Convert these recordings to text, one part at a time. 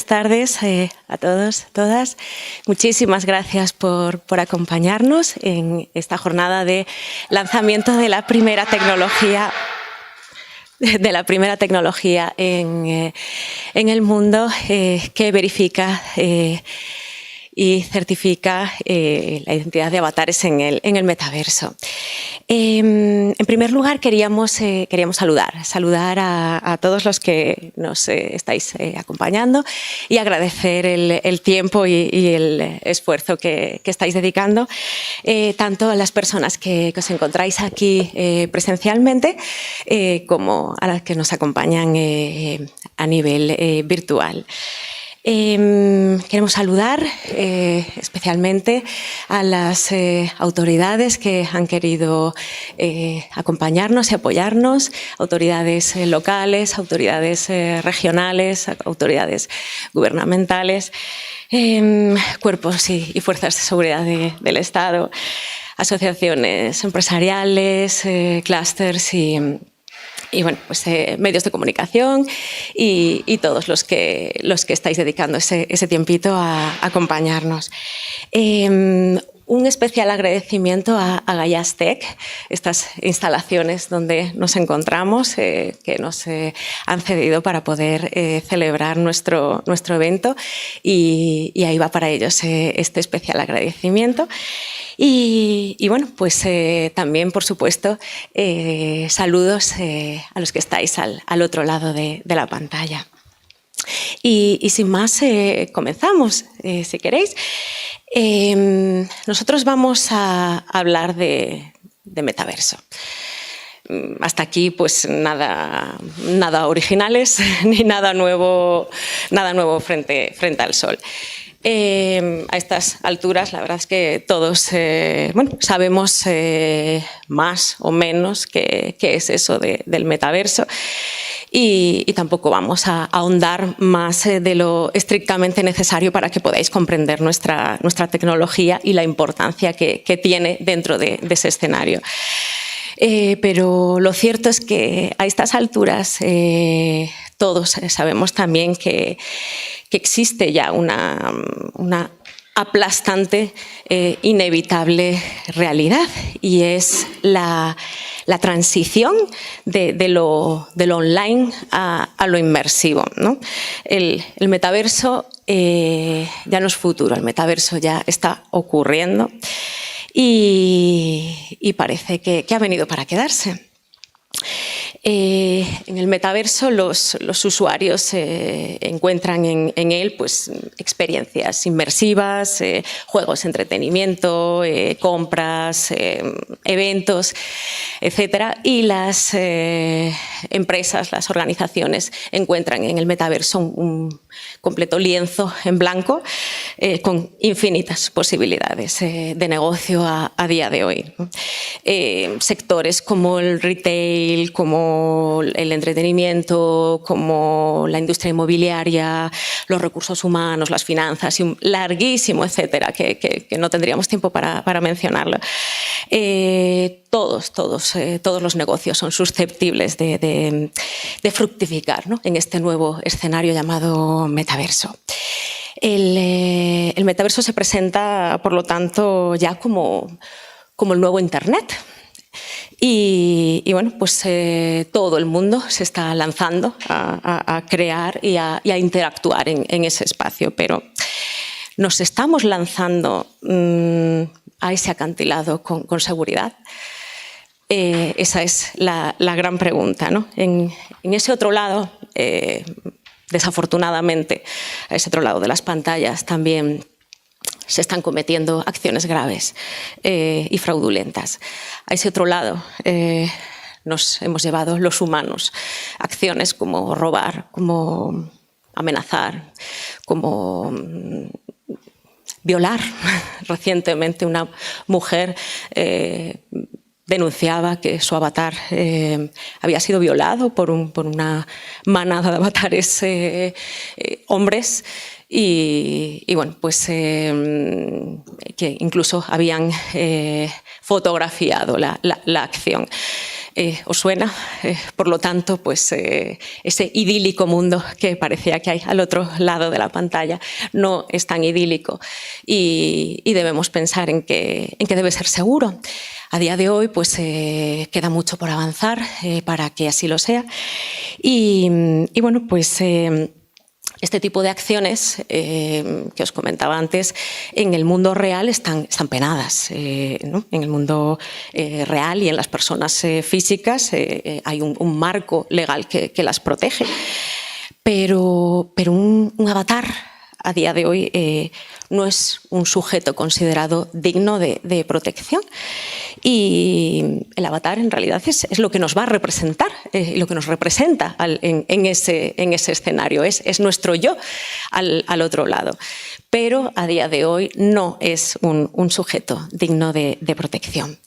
tardes a todos, todas. Muchísimas gracias por acompañarnos en esta jornada de lanzamiento de la primera tecnología en el mundo que verifica y certifica la identidad de avatares en el metaverso. En primer lugar, queríamos saludar a todos los que nos estáis acompañando y agradecer el tiempo y el esfuerzo que estáis dedicando, tanto a las personas que os encontráis aquí presencialmente como a las que nos acompañan a nivel virtual. Queremos saludar especialmente a las autoridades que han querido acompañarnos y apoyarnos, autoridades locales, autoridades regionales, autoridades gubernamentales, cuerpos y fuerzas de seguridad del Estado, asociaciones empresariales, clústeres y bueno, pues medios de comunicación y todos los que estáis dedicando ese tiempito a acompañarnos. Un especial agradecimiento a Gaiastek, estas instalaciones donde nos encontramos, que nos han cedido para poder celebrar nuestro evento y ahí va para ellos este especial agradecimiento. Y bueno, pues también, por supuesto, saludos a los que estáis al otro lado de la pantalla. Y sin más, comenzamos, si queréis. Nosotros vamos a hablar de metaverso. Hasta aquí, pues nada originales ni nada nuevo frente al sol. A estas alturas, la verdad es que todos sabemos más o menos qué es eso del metaverso y tampoco vamos a ahondar más de lo estrictamente necesario para que podáis comprender nuestra tecnología y la importancia que tiene dentro de ese escenario. Pero lo cierto es que a estas alturas todos sabemos también que existe ya una aplastante, inevitable realidad y es la transición de lo online a lo inmersivo, ¿no? El metaverso ya no es futuro, el metaverso ya está ocurriendo y parece que ha venido para quedarse. En el metaverso los usuarios encuentran en él pues, experiencias inmersivas, juegos de entretenimiento, compras, eventos, etc. Y las empresas, las organizaciones encuentran en el metaverso un completo lienzo en blanco con infinitas posibilidades de negocio a día de hoy. Sectores como el retail, como el entretenimiento, como la industria inmobiliaria, los recursos humanos, las finanzas y un larguísimo etcétera que no tendríamos tiempo para mencionarlo. Todos los negocios son susceptibles de fructificar, ¿no? En este nuevo escenario llamado metaverso. El metaverso se presenta, por lo tanto, ya como el nuevo Internet. Y bueno, pues todo el mundo se está lanzando a crear y a interactuar en ese espacio, pero ¿nos estamos lanzando a ese acantilado con seguridad? Esa es la gran pregunta, ¿no? En ese otro lado, desafortunadamente, a ese otro lado de las pantallas también se están cometiendo acciones graves y fraudulentas. A ese otro lado nos hemos llevado los humanos acciones como robar, como amenazar, como violar. Recientemente una mujer denunciaba que su avatar había sido violado por una manada de avatares hombres y bueno, pues que incluso habían fotografiado la acción. ¿Os suena? Por lo tanto, pues ese idílico mundo que parecía que hay al otro lado de la pantalla no es tan idílico y debemos pensar en que debe ser seguro. A día de hoy pues, queda mucho por avanzar para que así lo sea. Y bueno, pues este tipo de acciones que os comentaba antes, en el mundo real están penadas. ¿no? En el mundo real y en las personas físicas hay un marco legal que las protege. Pero un avatar a día de hoy no es un sujeto considerado digno de protección. Y el avatar en realidad es lo que nos va a representar, lo que nos representa en ese escenario, es nuestro yo al otro lado. Pero a día de hoy no es un sujeto digno de protección.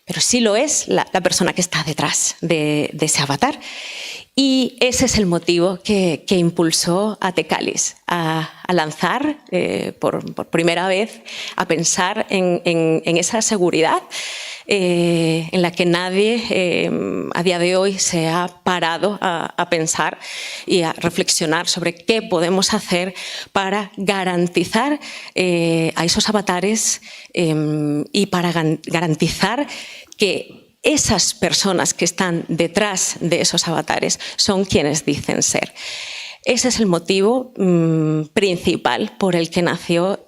Pero sí lo es la persona que está detrás de ese avatar. Y ese es el motivo que impulsó a Tecalis a lanzar por primera vez, a pensar en esa seguridad en la que nadie a día de hoy se ha parado a pensar y a reflexionar sobre qué podemos hacer para garantizar a esos avatares y para garantizar que esas personas que están detrás de esos avatares son quienes dicen ser. Ese es el motivo principal por el que nació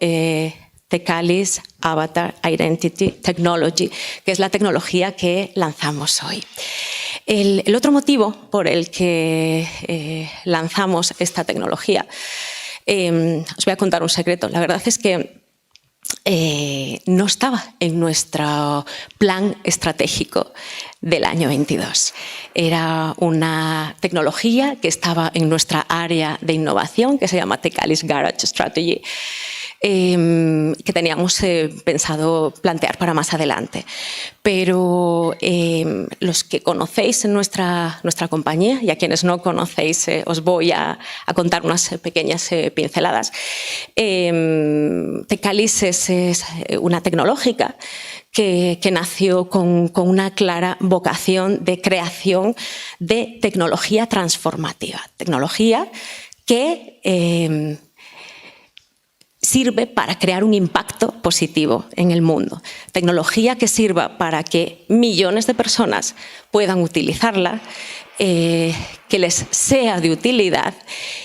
Tecalis Avatar Identity Technology, que es la tecnología que lanzamos hoy. El otro motivo por el que lanzamos esta tecnología, os voy a contar un secreto. La verdad es que no estaba en nuestro plan estratégico del año 22. Era una tecnología que estaba en nuestra área de innovación, que se llama Tecalis Garage Strategy, que teníamos pensado plantear para más adelante. Pero los que conocéis nuestra compañía y a quienes no conocéis os voy a contar unas pequeñas pinceladas. Tecalis es una tecnológica que nació con una clara vocación de creación de tecnología transformativa. Tecnología que sirve para crear un impacto positivo en el mundo. Tecnología que sirva para que millones de personas puedan utilizarla, que les sea de utilidad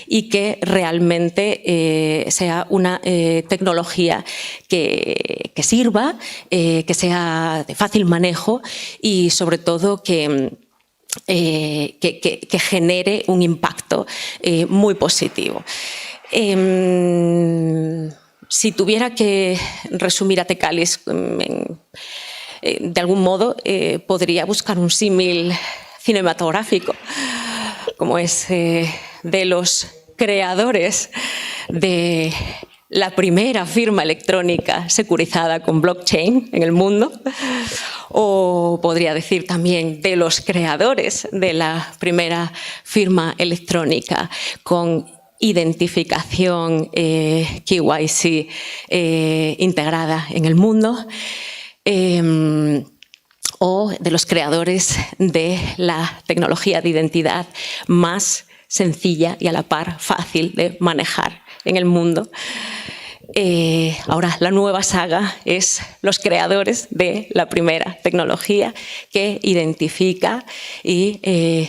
y que realmente sea una tecnología que sirva, que sea de fácil manejo y sobre todo que genere un impacto muy positivo. Si tuviera que resumir a Tecalis de algún modo, podría buscar un símil cinematográfico, como es de los creadores de la primera firma electrónica securizada con blockchain en el mundo, o podría decir también de los creadores de la primera firma electrónica con identificación KYC integrada en el mundo, o de los creadores de la tecnología de identidad más sencilla y a la par fácil de manejar en el mundo. Ahora la nueva saga es los creadores de la primera tecnología que identifica y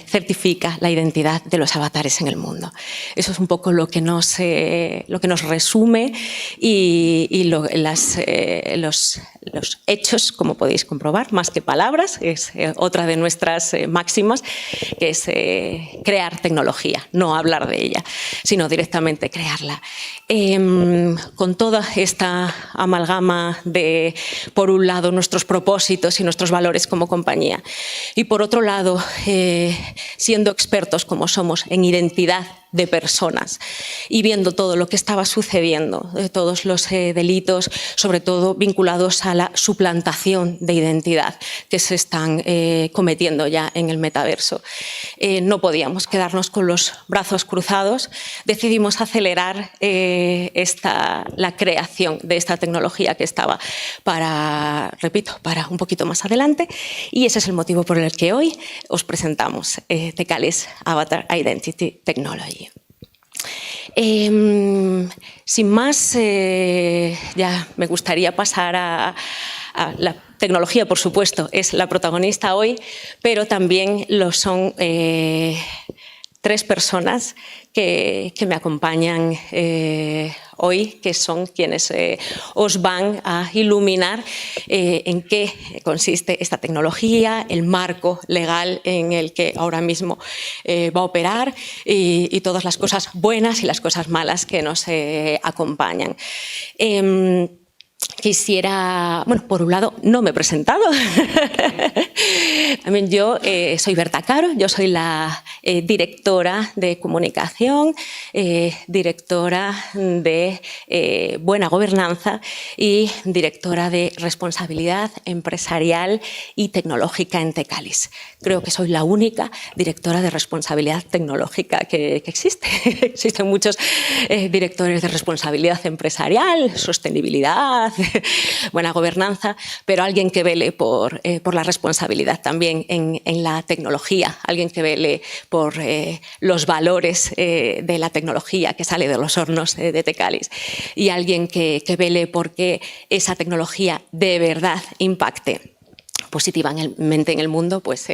certifica la identidad de los avatares en el mundo. Eso es un poco lo que nos resume y los hechos, como podéis comprobar, más que palabras, es otra de nuestras máximas, que es crear tecnología, no hablar de ella, sino directamente crearla. Con toda esta amalgama de, por un lado, nuestros propósitos y nuestros valores como compañía, y por otro lado, siendo expertos como somos en identidad de personas y viendo todo lo que estaba sucediendo, todos los delitos, sobre todo vinculados a la suplantación de identidad que se están cometiendo ya en el metaverso. No podíamos quedarnos con los brazos cruzados, decidimos acelerar la creación de esta tecnología que estaba para un poquito más adelante, y ese es el motivo por el que hoy os presentamos Tecalis Avatar Identity Technology. Sin más, ya me gustaría pasar a la tecnología, por supuesto, es la protagonista hoy, pero también lo son tres personas que me acompañan hoy, que son quienes os van a iluminar en qué consiste esta tecnología, el marco legal en el que ahora mismo va a operar y todas las cosas buenas y las cosas malas que nos acompañan. Quisiera, bueno, por un lado, no me he presentado. También yo soy Berta Caro, yo soy la directora de comunicación, directora de buena gobernanza y directora de responsabilidad empresarial y tecnológica en Tecalis. Creo que soy la única directora de responsabilidad tecnológica que existe. Existen muchos directores de responsabilidad empresarial, sostenibilidad, buena gobernanza, pero alguien que vele por la responsabilidad también en la tecnología, alguien que vele por los valores de la tecnología que sale de los hornos de Tecalis y alguien que vele porque esa tecnología de verdad impacte positivamente en el mundo, pues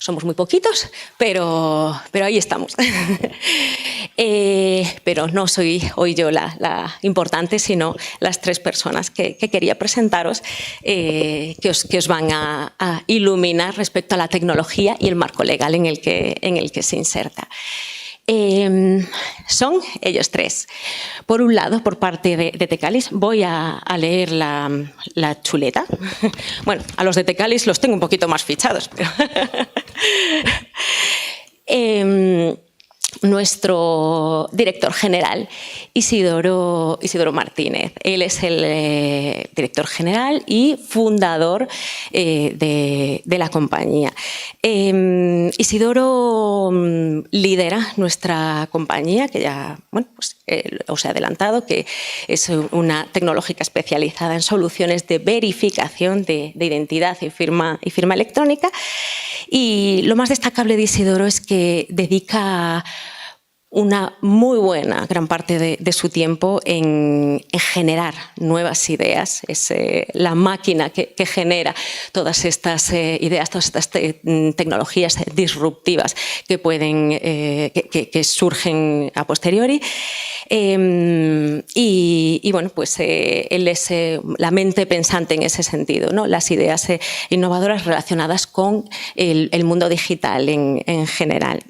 somos muy poquitos, pero ahí estamos. Pero no soy hoy yo la importante, sino las tres personas que quería presentaros, que os van a iluminar respecto a la tecnología y el marco legal en el que se inserta. Son ellos tres. Por un lado, por parte de Tecalis, voy a leer la chuleta. Bueno, a los de Tecalis los tengo un poquito más fichados, pero nuestro director general, Isidoro Martínez. Él es el director general y fundador de la compañía. Isidoro lidera nuestra compañía, que ya pues, os he adelantado, que es una tecnológica especializada en soluciones de verificación de identidad y firma electrónica. Y lo más destacable de Isidoro es que dedica una muy buena gran parte de su tiempo en generar nuevas ideas. Es la máquina que genera todas estas ideas, todas estas tecnologías disruptivas que que surgen a posteriori. Y bueno, pues él es la mente pensante en ese sentido, ¿no? Las ideas innovadoras relacionadas con el mundo digital en general.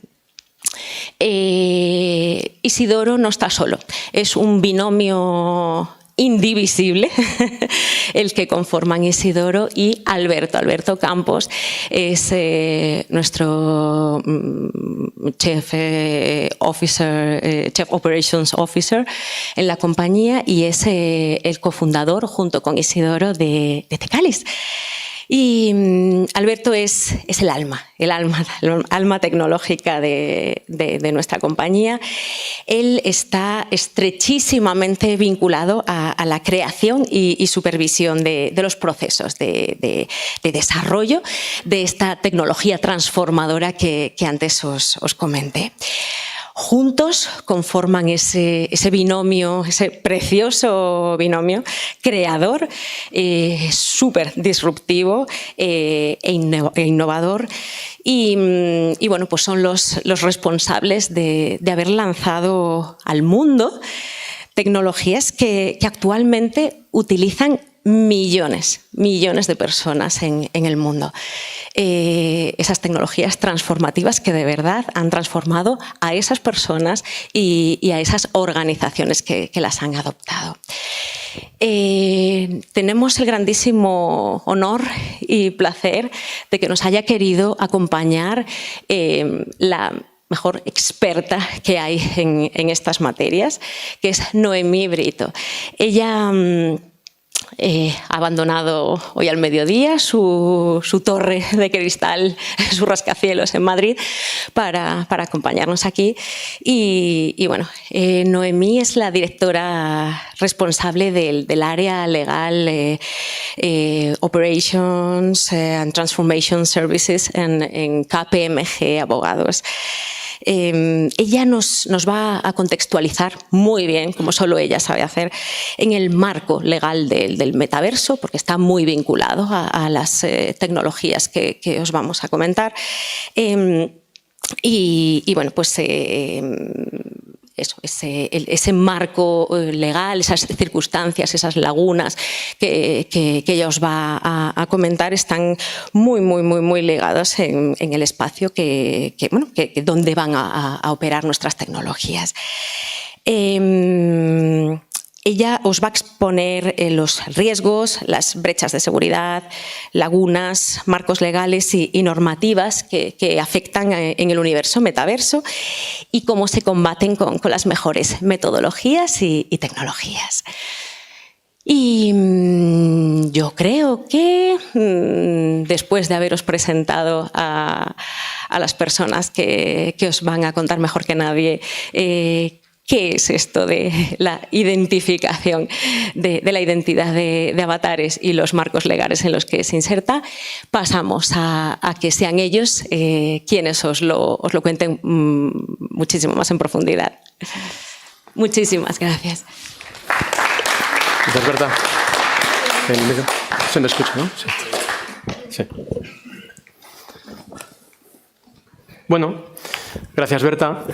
Isidoro no está solo, es un binomio indivisible el que conforman Isidoro y Alberto. Alberto Campos es nuestro Chief Operations Officer en la compañía y es el cofundador junto con Isidoro de Tecalis. Y Alberto es el alma tecnológica de nuestra compañía. Él está estrechísimamente vinculado a la creación y supervisión de los procesos de desarrollo de esta tecnología transformadora que antes os comenté. Juntos conforman ese binomio, ese precioso binomio creador, súper disruptivo e innovador. Y bueno, pues son los responsables de haber lanzado al mundo tecnologías que actualmente utilizan millones de personas en el mundo. Esas tecnologías transformativas que de verdad han transformado a esas personas y a esas organizaciones que las han adoptado. Tenemos el grandísimo honor y placer de que nos haya querido acompañar la mejor experta que hay en estas materias, que es Noemí Brito. Ella ha abandonado hoy al mediodía su torre de cristal, su rascacielos en Madrid, para acompañarnos aquí. Y bueno, Noemí es la directora responsable del área legal Operations and Transformation Services en KPMG Abogados. Ella nos va a contextualizar muy bien, como solo ella sabe hacer, en el marco legal del metaverso, porque está muy vinculado a las tecnologías que os vamos a comentar. Y bueno, pues ese marco legal, esas circunstancias, esas lagunas que ella os va a comentar están muy ligados en el espacio donde van a operar nuestras tecnologías. Ella os va a exponer los riesgos, las brechas de seguridad, lagunas, marcos legales y normativas que afectan en el universo metaverso y cómo se combaten con las mejores metodologías y tecnologías. Y yo creo que después de haberos presentado a las personas que os van a contar mejor que nadie ¿qué es esto de la identificación de la identidad de avatares y los marcos legales en los que se inserta? Pasamos a que sean ellos quienes os lo cuenten muchísimo más en profundidad. Muchísimas gracias. Gracias, Berta. Se me escucha, ¿no? Sí. Sí. Bueno, gracias, Berta.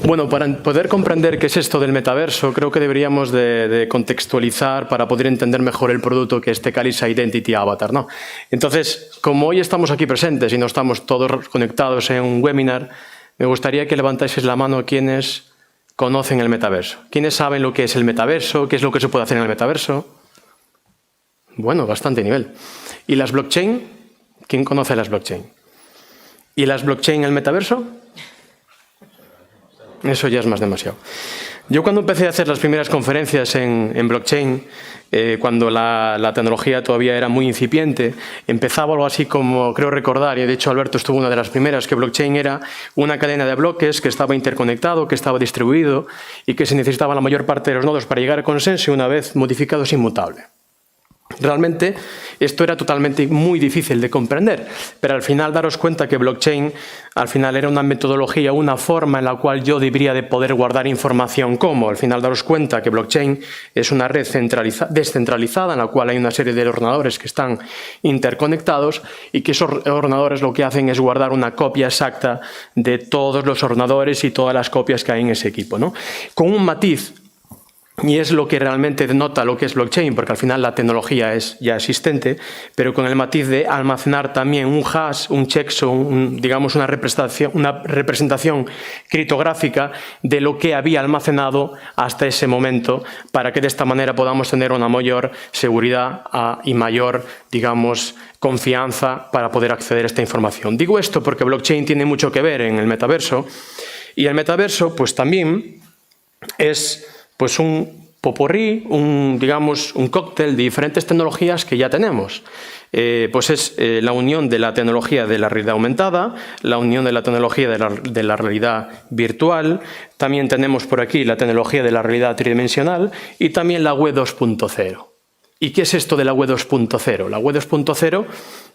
Bueno, para poder comprender qué es esto del metaverso, creo que deberíamos de contextualizar para poder entender mejor el producto que es Tecalysa Identity Avatar, ¿no? Entonces, como hoy estamos aquí presentes y no estamos todos conectados en un webinar, me gustaría que levantaseis la mano quienes conocen el metaverso. ¿Quiénes saben lo que es el metaverso? ¿Qué es lo que se puede hacer en el metaverso? Bueno, bastante nivel. ¿Y las blockchain? ¿Quién conoce las blockchain? ¿Y las blockchain en el metaverso? Eso ya es más demasiado. Yo cuando empecé a hacer las primeras conferencias en blockchain, cuando la tecnología todavía era muy incipiente, empezaba algo así como, creo recordar, y de hecho Alberto estuvo una de las primeras, que blockchain era una cadena de bloques que estaba interconectado, que estaba distribuido y que se necesitaba la mayor parte de los nodos para llegar al consenso y una vez modificado es inmutable. Realmente esto era totalmente muy difícil de comprender, pero al final daros cuenta que blockchain al final era una metodología, una forma en la cual yo debería de poder guardar información. ¿Cómo? Al final daros cuenta que blockchain es una red descentralizada en la cual hay una serie de ordenadores que están interconectados y que esos ordenadores lo que hacen es guardar una copia exacta de todos los ordenadores y todas las copias que hay en ese equipo, ¿no? Con un matiz. Y es lo que realmente denota lo que es blockchain, porque al final la tecnología es ya existente, pero con el matiz de almacenar también un hash, un checksum, digamos una representación criptográfica de lo que había almacenado hasta ese momento, para que de esta manera podamos tener una mayor seguridad y mayor, digamos, confianza para poder acceder a esta información. Digo esto porque blockchain tiene mucho que ver en el metaverso, y el metaverso pues también es pues un popurrí, digamos, un cóctel de diferentes tecnologías que ya tenemos. Pues es la unión de la tecnología de la realidad aumentada, la unión de la tecnología de la realidad virtual, también tenemos por aquí la tecnología de la realidad tridimensional y también la web 2.0. ¿Y qué es esto de la web 2.0? La web 2.0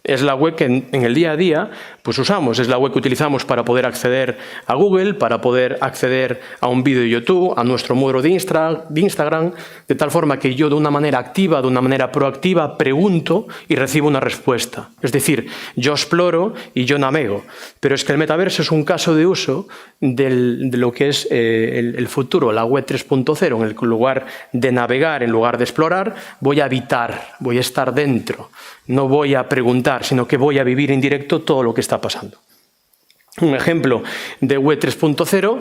es la web que en el día a día pues usamos, es la web que utilizamos para poder acceder a Google, para poder acceder a un vídeo de YouTube, a nuestro muro de Instagram, de tal forma que yo de una manera activa, de una manera proactiva, pregunto y recibo una respuesta. Es decir, yo exploro y yo navego. Pero es que el metaverso es un caso de uso de lo que es el futuro, la web 3.0, en el lugar de navegar, en lugar de explorar, voy a habitar, voy a estar dentro. No voy a preguntar, sino que voy a vivir en directo todo lo que está pasando. Un ejemplo de web 3.0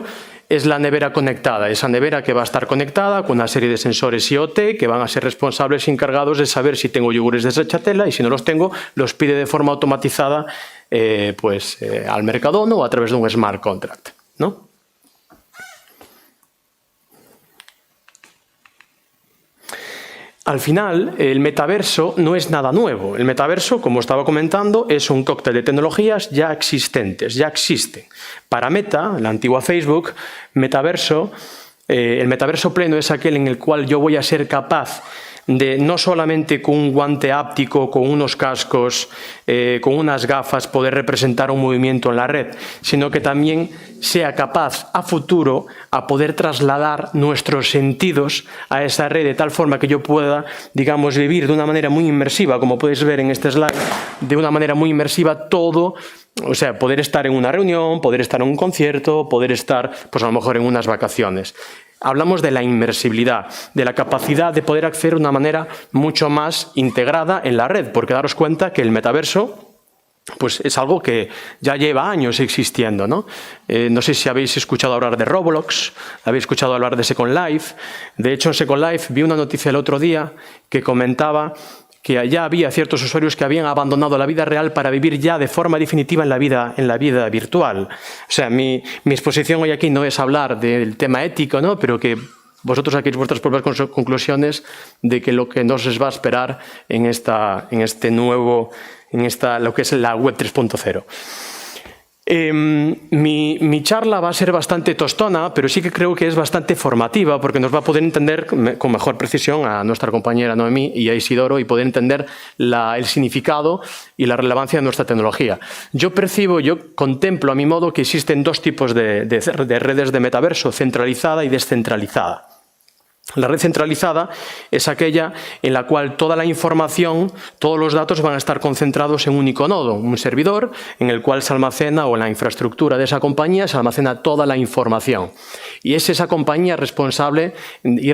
es la nevera conectada. Esa nevera que va a estar conectada con una serie de sensores IoT que van a ser responsables y encargados de saber si tengo yogures de stracciatella y si no los tengo, los pide de forma automatizada al Mercadona o a través de un smart contract, ¿no? Al final, el metaverso no es nada nuevo. El metaverso, como estaba comentando, es un cóctel de tecnologías ya existentes, ya existen. Para Meta, la antigua Facebook, el metaverso pleno es aquel en el cual yo voy a ser capaz de no solamente con un guante áptico, con unos cascos, con unas gafas, poder representar un movimiento en la red, sino que también sea capaz a futuro a poder trasladar nuestros sentidos a esa red de tal forma que yo pueda, digamos, vivir de una manera muy inmersiva, como podéis ver en este slide, de una manera muy inmersiva todo. O sea, poder estar en una reunión, poder estar en un concierto, poder estar, pues a lo mejor en unas vacaciones. Hablamos de la inmersibilidad, de la capacidad de poder acceder de una manera mucho más integrada en la red, porque daros cuenta que el metaverso pues es algo que ya lleva años existiendo, ¿no? No sé si habéis escuchado hablar de Roblox, habéis escuchado hablar de Second Life. De hecho, en Second Life vi una noticia el otro día que comentaba que ya había ciertos usuarios que habían abandonado la vida real para vivir ya de forma definitiva en la vida virtual. O sea, mi exposición hoy aquí no es hablar del tema ético, ¿no? Pero que vosotros saquéis vuestras propias conclusiones de que lo que nos va a esperar en lo que es la web 3.0. Mi charla va a ser bastante tostona, pero sí que creo que es bastante formativa porque nos va a poder entender con mejor precisión a nuestra compañera Noemí y a Isidoro y poder entender el significado y la relevancia de nuestra tecnología. Yo contemplo a mi modo que existen dos tipos de redes de metaverso, centralizada y descentralizada. La red centralizada es aquella en la cual toda la información, todos los datos van a estar concentrados en un único nodo, un servidor en el cual se almacena, o en la infraestructura de esa compañía se almacena toda la información. Y es esa compañía responsable y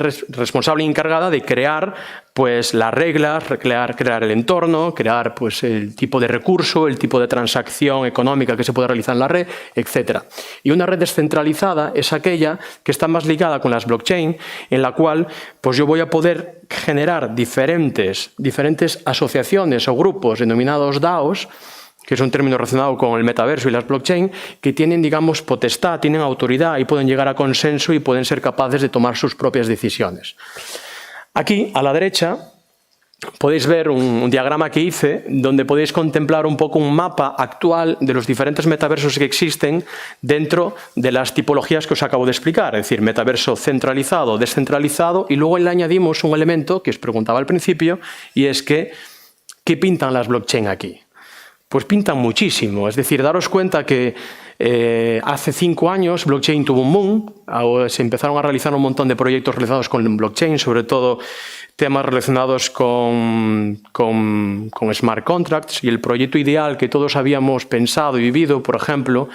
encargada de crear pues las reglas, crear el entorno, crear pues el tipo de recurso, el tipo de transacción económica que se puede realizar en la red, etc. Y una red descentralizada es aquella que está más ligada con las blockchain, en la cual pues yo voy a poder generar diferentes asociaciones o grupos denominados DAOs, que es un término relacionado con el metaverso y las blockchain, que tienen, digamos, potestad, tienen autoridad y pueden llegar a consenso y pueden ser capaces de tomar sus propias decisiones. Aquí, a la derecha, podéis ver un diagrama que hice donde podéis contemplar un poco un mapa actual de los diferentes metaversos que existen dentro de las tipologías que os acabo de explicar, es decir, metaverso centralizado, descentralizado, y luego le añadimos un elemento que os preguntaba al principio, y es que, ¿qué pintan las blockchain aquí? Pues pintan muchísimo, es decir, daros cuenta que hace 5 años blockchain tuvo un boom, se empezaron a realizar un montón de proyectos realizados con blockchain, sobre todo temas relacionados con smart contracts, y el proyecto ideal que todos habíamos pensado y vivido, por ejemplo,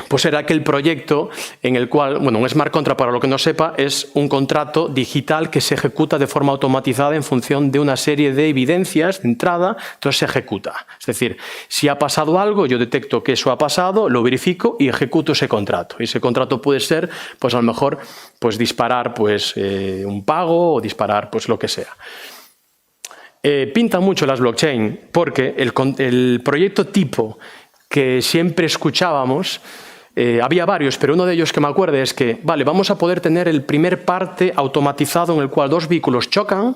pues era aquel proyecto en el cual, bueno, un smart contract, para lo que no sepa, es un contrato digital que se ejecuta de forma automatizada en función de una serie de evidencias de entrada, entonces se ejecuta. Es decir, si ha pasado algo, yo detecto que eso ha pasado, lo verifico y ejecuto ese contrato. Y ese contrato puede ser, pues a lo mejor, pues disparar pues, un pago o disparar pues lo que sea. Pintan mucho las blockchain porque el proyecto tipo que siempre escuchábamos, había varios, pero uno de ellos que me acuerdo es que, vale, vamos a poder tener el primer parte automatizado en el cual dos vehículos chocan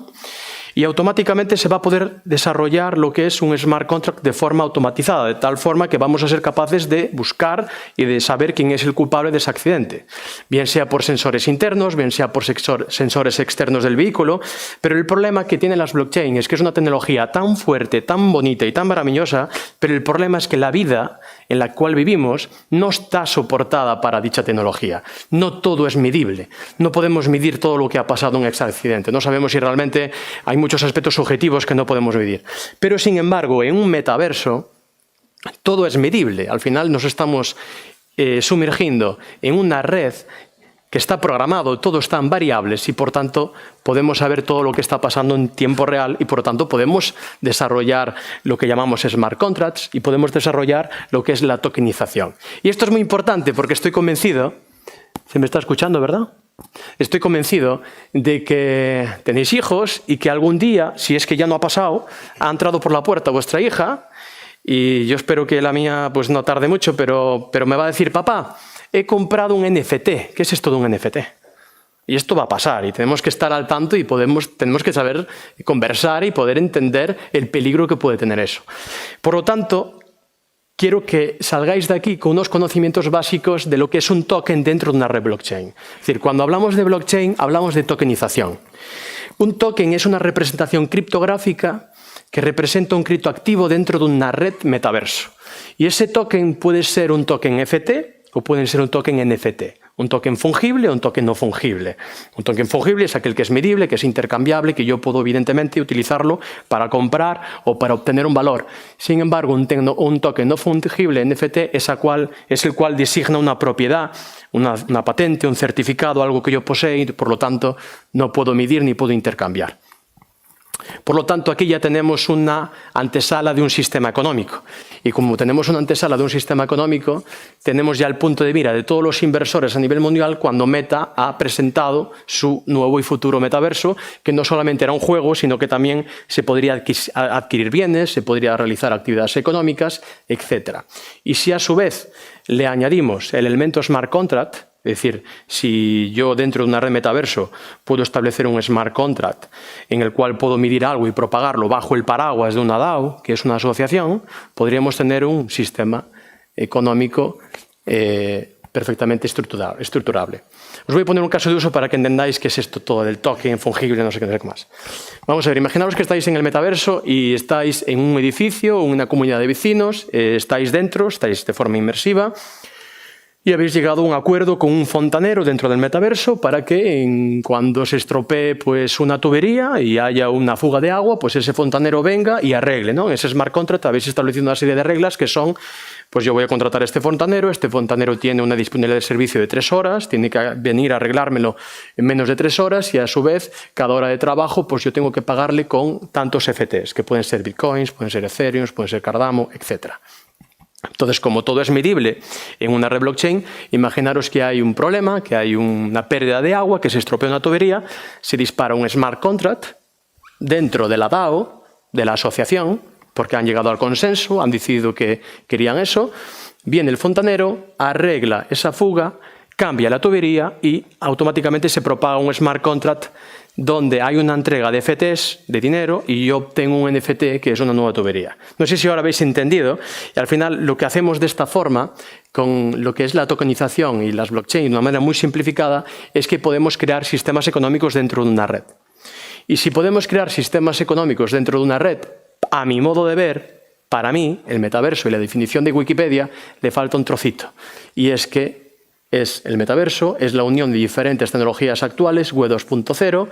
y automáticamente se va a poder desarrollar lo que es un smart contract de forma automatizada, de tal forma que vamos a ser capaces de buscar y de saber quién es el culpable de ese accidente, bien sea por sensores internos, bien sea por sensores externos del vehículo, pero el problema que tienen las blockchain es que es una tecnología tan fuerte, tan bonita y tan maravillosa, pero el problema es que la vida en la cual vivimos no está soportada para dicha tecnología. No todo es medible. No podemos medir todo lo que ha pasado en ese accidente. No sabemos si realmente hay muchos aspectos subjetivos que no podemos medir. Pero, sin embargo, en un metaverso todo es medible. Al final nos estamos sumergiendo en una red que está programado, todo está en variables y, por tanto, podemos saber todo lo que está pasando en tiempo real y, por lo tanto, podemos desarrollar lo que llamamos smart contracts y podemos desarrollar lo que es la tokenización. Y esto es muy importante porque estoy convencido, se me está escuchando, ¿verdad? Estoy convencido de que tenéis hijos y que algún día, si es que ya no ha pasado, ha entrado por la puerta vuestra hija y yo espero que la mía pues no tarde mucho, pero me va a decir, papá, he comprado un NFT. ¿Qué es esto de un NFT? Y esto va a pasar y tenemos que estar al tanto y tenemos que saber conversar y poder entender el peligro que puede tener eso. Por lo tanto, quiero que salgáis de aquí con unos conocimientos básicos de lo que es un token dentro de una red blockchain. Es decir, cuando hablamos de blockchain, hablamos de tokenización. Un token es una representación criptográfica que representa un criptoactivo dentro de una red metaverso. Y ese token puede ser un token FT o puede ser un token NFT. Un token fungible o un token no fungible. Un token fungible es aquel que es medible, que es intercambiable, que yo puedo evidentemente utilizarlo para comprar o para obtener un valor. Sin embargo, un token no fungible, NFT, es el cual designa una propiedad, una patente, un certificado, algo que yo poseo y por lo tanto no puedo medir ni puedo intercambiar. Por lo tanto, aquí ya tenemos una antesala de un sistema económico. Y como tenemos una antesala de un sistema económico, tenemos ya el punto de mira de todos los inversores a nivel mundial cuando Meta ha presentado su nuevo y futuro metaverso, que no solamente era un juego, sino que también se podría adquirir bienes, se podría realizar actividades económicas, etc. Y si a su vez le añadimos el elemento smart contract, es decir, si yo dentro de una red metaverso puedo establecer un smart contract en el cual puedo medir algo y propagarlo bajo el paraguas de una DAO, que es una asociación, podríamos tener un sistema económico perfectamente estructurable. Os voy a poner un caso de uso para que entendáis qué es esto todo del token fungible, no sé qué más. Vamos a ver, imaginaos que estáis en el metaverso y estáis en un edificio, en una comunidad de vecinos, estáis dentro, estáis de forma inmersiva, y habéis llegado a un acuerdo con un fontanero dentro del metaverso para que cuando se estropee pues, una tubería y haya una fuga de agua, pues ese fontanero venga y arregle, ¿no? En ese smart contract habéis establecido una serie de reglas que son, pues yo voy a contratar a este fontanero tiene una disponibilidad de servicio de 3 horas, tiene que venir a arreglármelo en menos de 3 horas y a su vez, cada hora de trabajo, pues yo tengo que pagarle con tantos FTs, que pueden ser Bitcoins, pueden ser Ethereum, pueden ser Cardano, etcétera. Entonces, como todo es medible en una red blockchain, imaginaros que hay un problema, que hay una pérdida de agua, que se estropea una tubería, se dispara un smart contract dentro de la DAO, de la asociación, porque han llegado al consenso, han decidido que querían eso, viene el fontanero, arregla esa fuga, cambia la tubería y automáticamente se propaga un smart contract donde hay una entrega de FTs, de dinero, y yo obtengo un NFT que es una nueva tubería. No sé si ahora habéis entendido, y al final lo que hacemos de esta forma, con lo que es la tokenización y las blockchain de una manera muy simplificada, es que podemos crear sistemas económicos dentro de una red. Y si podemos crear sistemas económicos dentro de una red, a mi modo de ver, para mí, el metaverso y la definición de Wikipedia, le falta un trocito. Y es que el metaverso es la unión de diferentes tecnologías actuales, Web 2.0,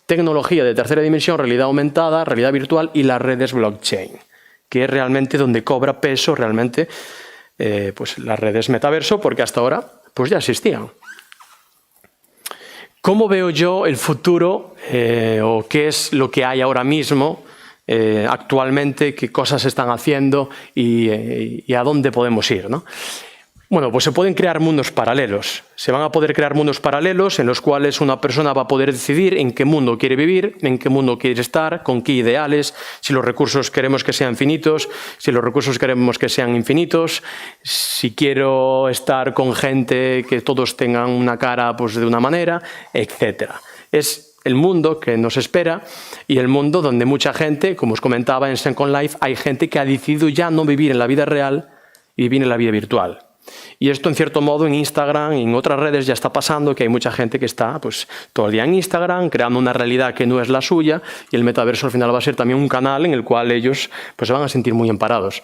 tecnología de tercera dimensión, realidad aumentada, realidad virtual y las redes blockchain, que es realmente donde cobra peso realmente pues las redes metaverso, porque hasta ahora pues ya existían. ¿Cómo veo yo el futuro o qué es lo que hay ahora mismo actualmente, qué cosas se están haciendo y a dónde podemos ir, ¿no? Bueno, pues se pueden crear mundos paralelos. Se van a poder crear mundos paralelos en los cuales una persona va a poder decidir en qué mundo quiere vivir, en qué mundo quiere estar, con qué ideales, si los recursos queremos que sean finitos, si los recursos queremos que sean infinitos, si quiero estar con gente que todos tengan una cara pues, de una manera, etc. Es el mundo que nos espera y el mundo donde mucha gente, como os comentaba en Second Life, hay gente que ha decidido ya no vivir en la vida real y vivir en la vida virtual. Y esto, en cierto modo, en Instagram y en otras redes ya está pasando, que hay mucha gente que está pues, todo el día en Instagram, creando una realidad que no es la suya, y el metaverso al final va a ser también un canal en el cual ellos pues, se van a sentir muy amparados.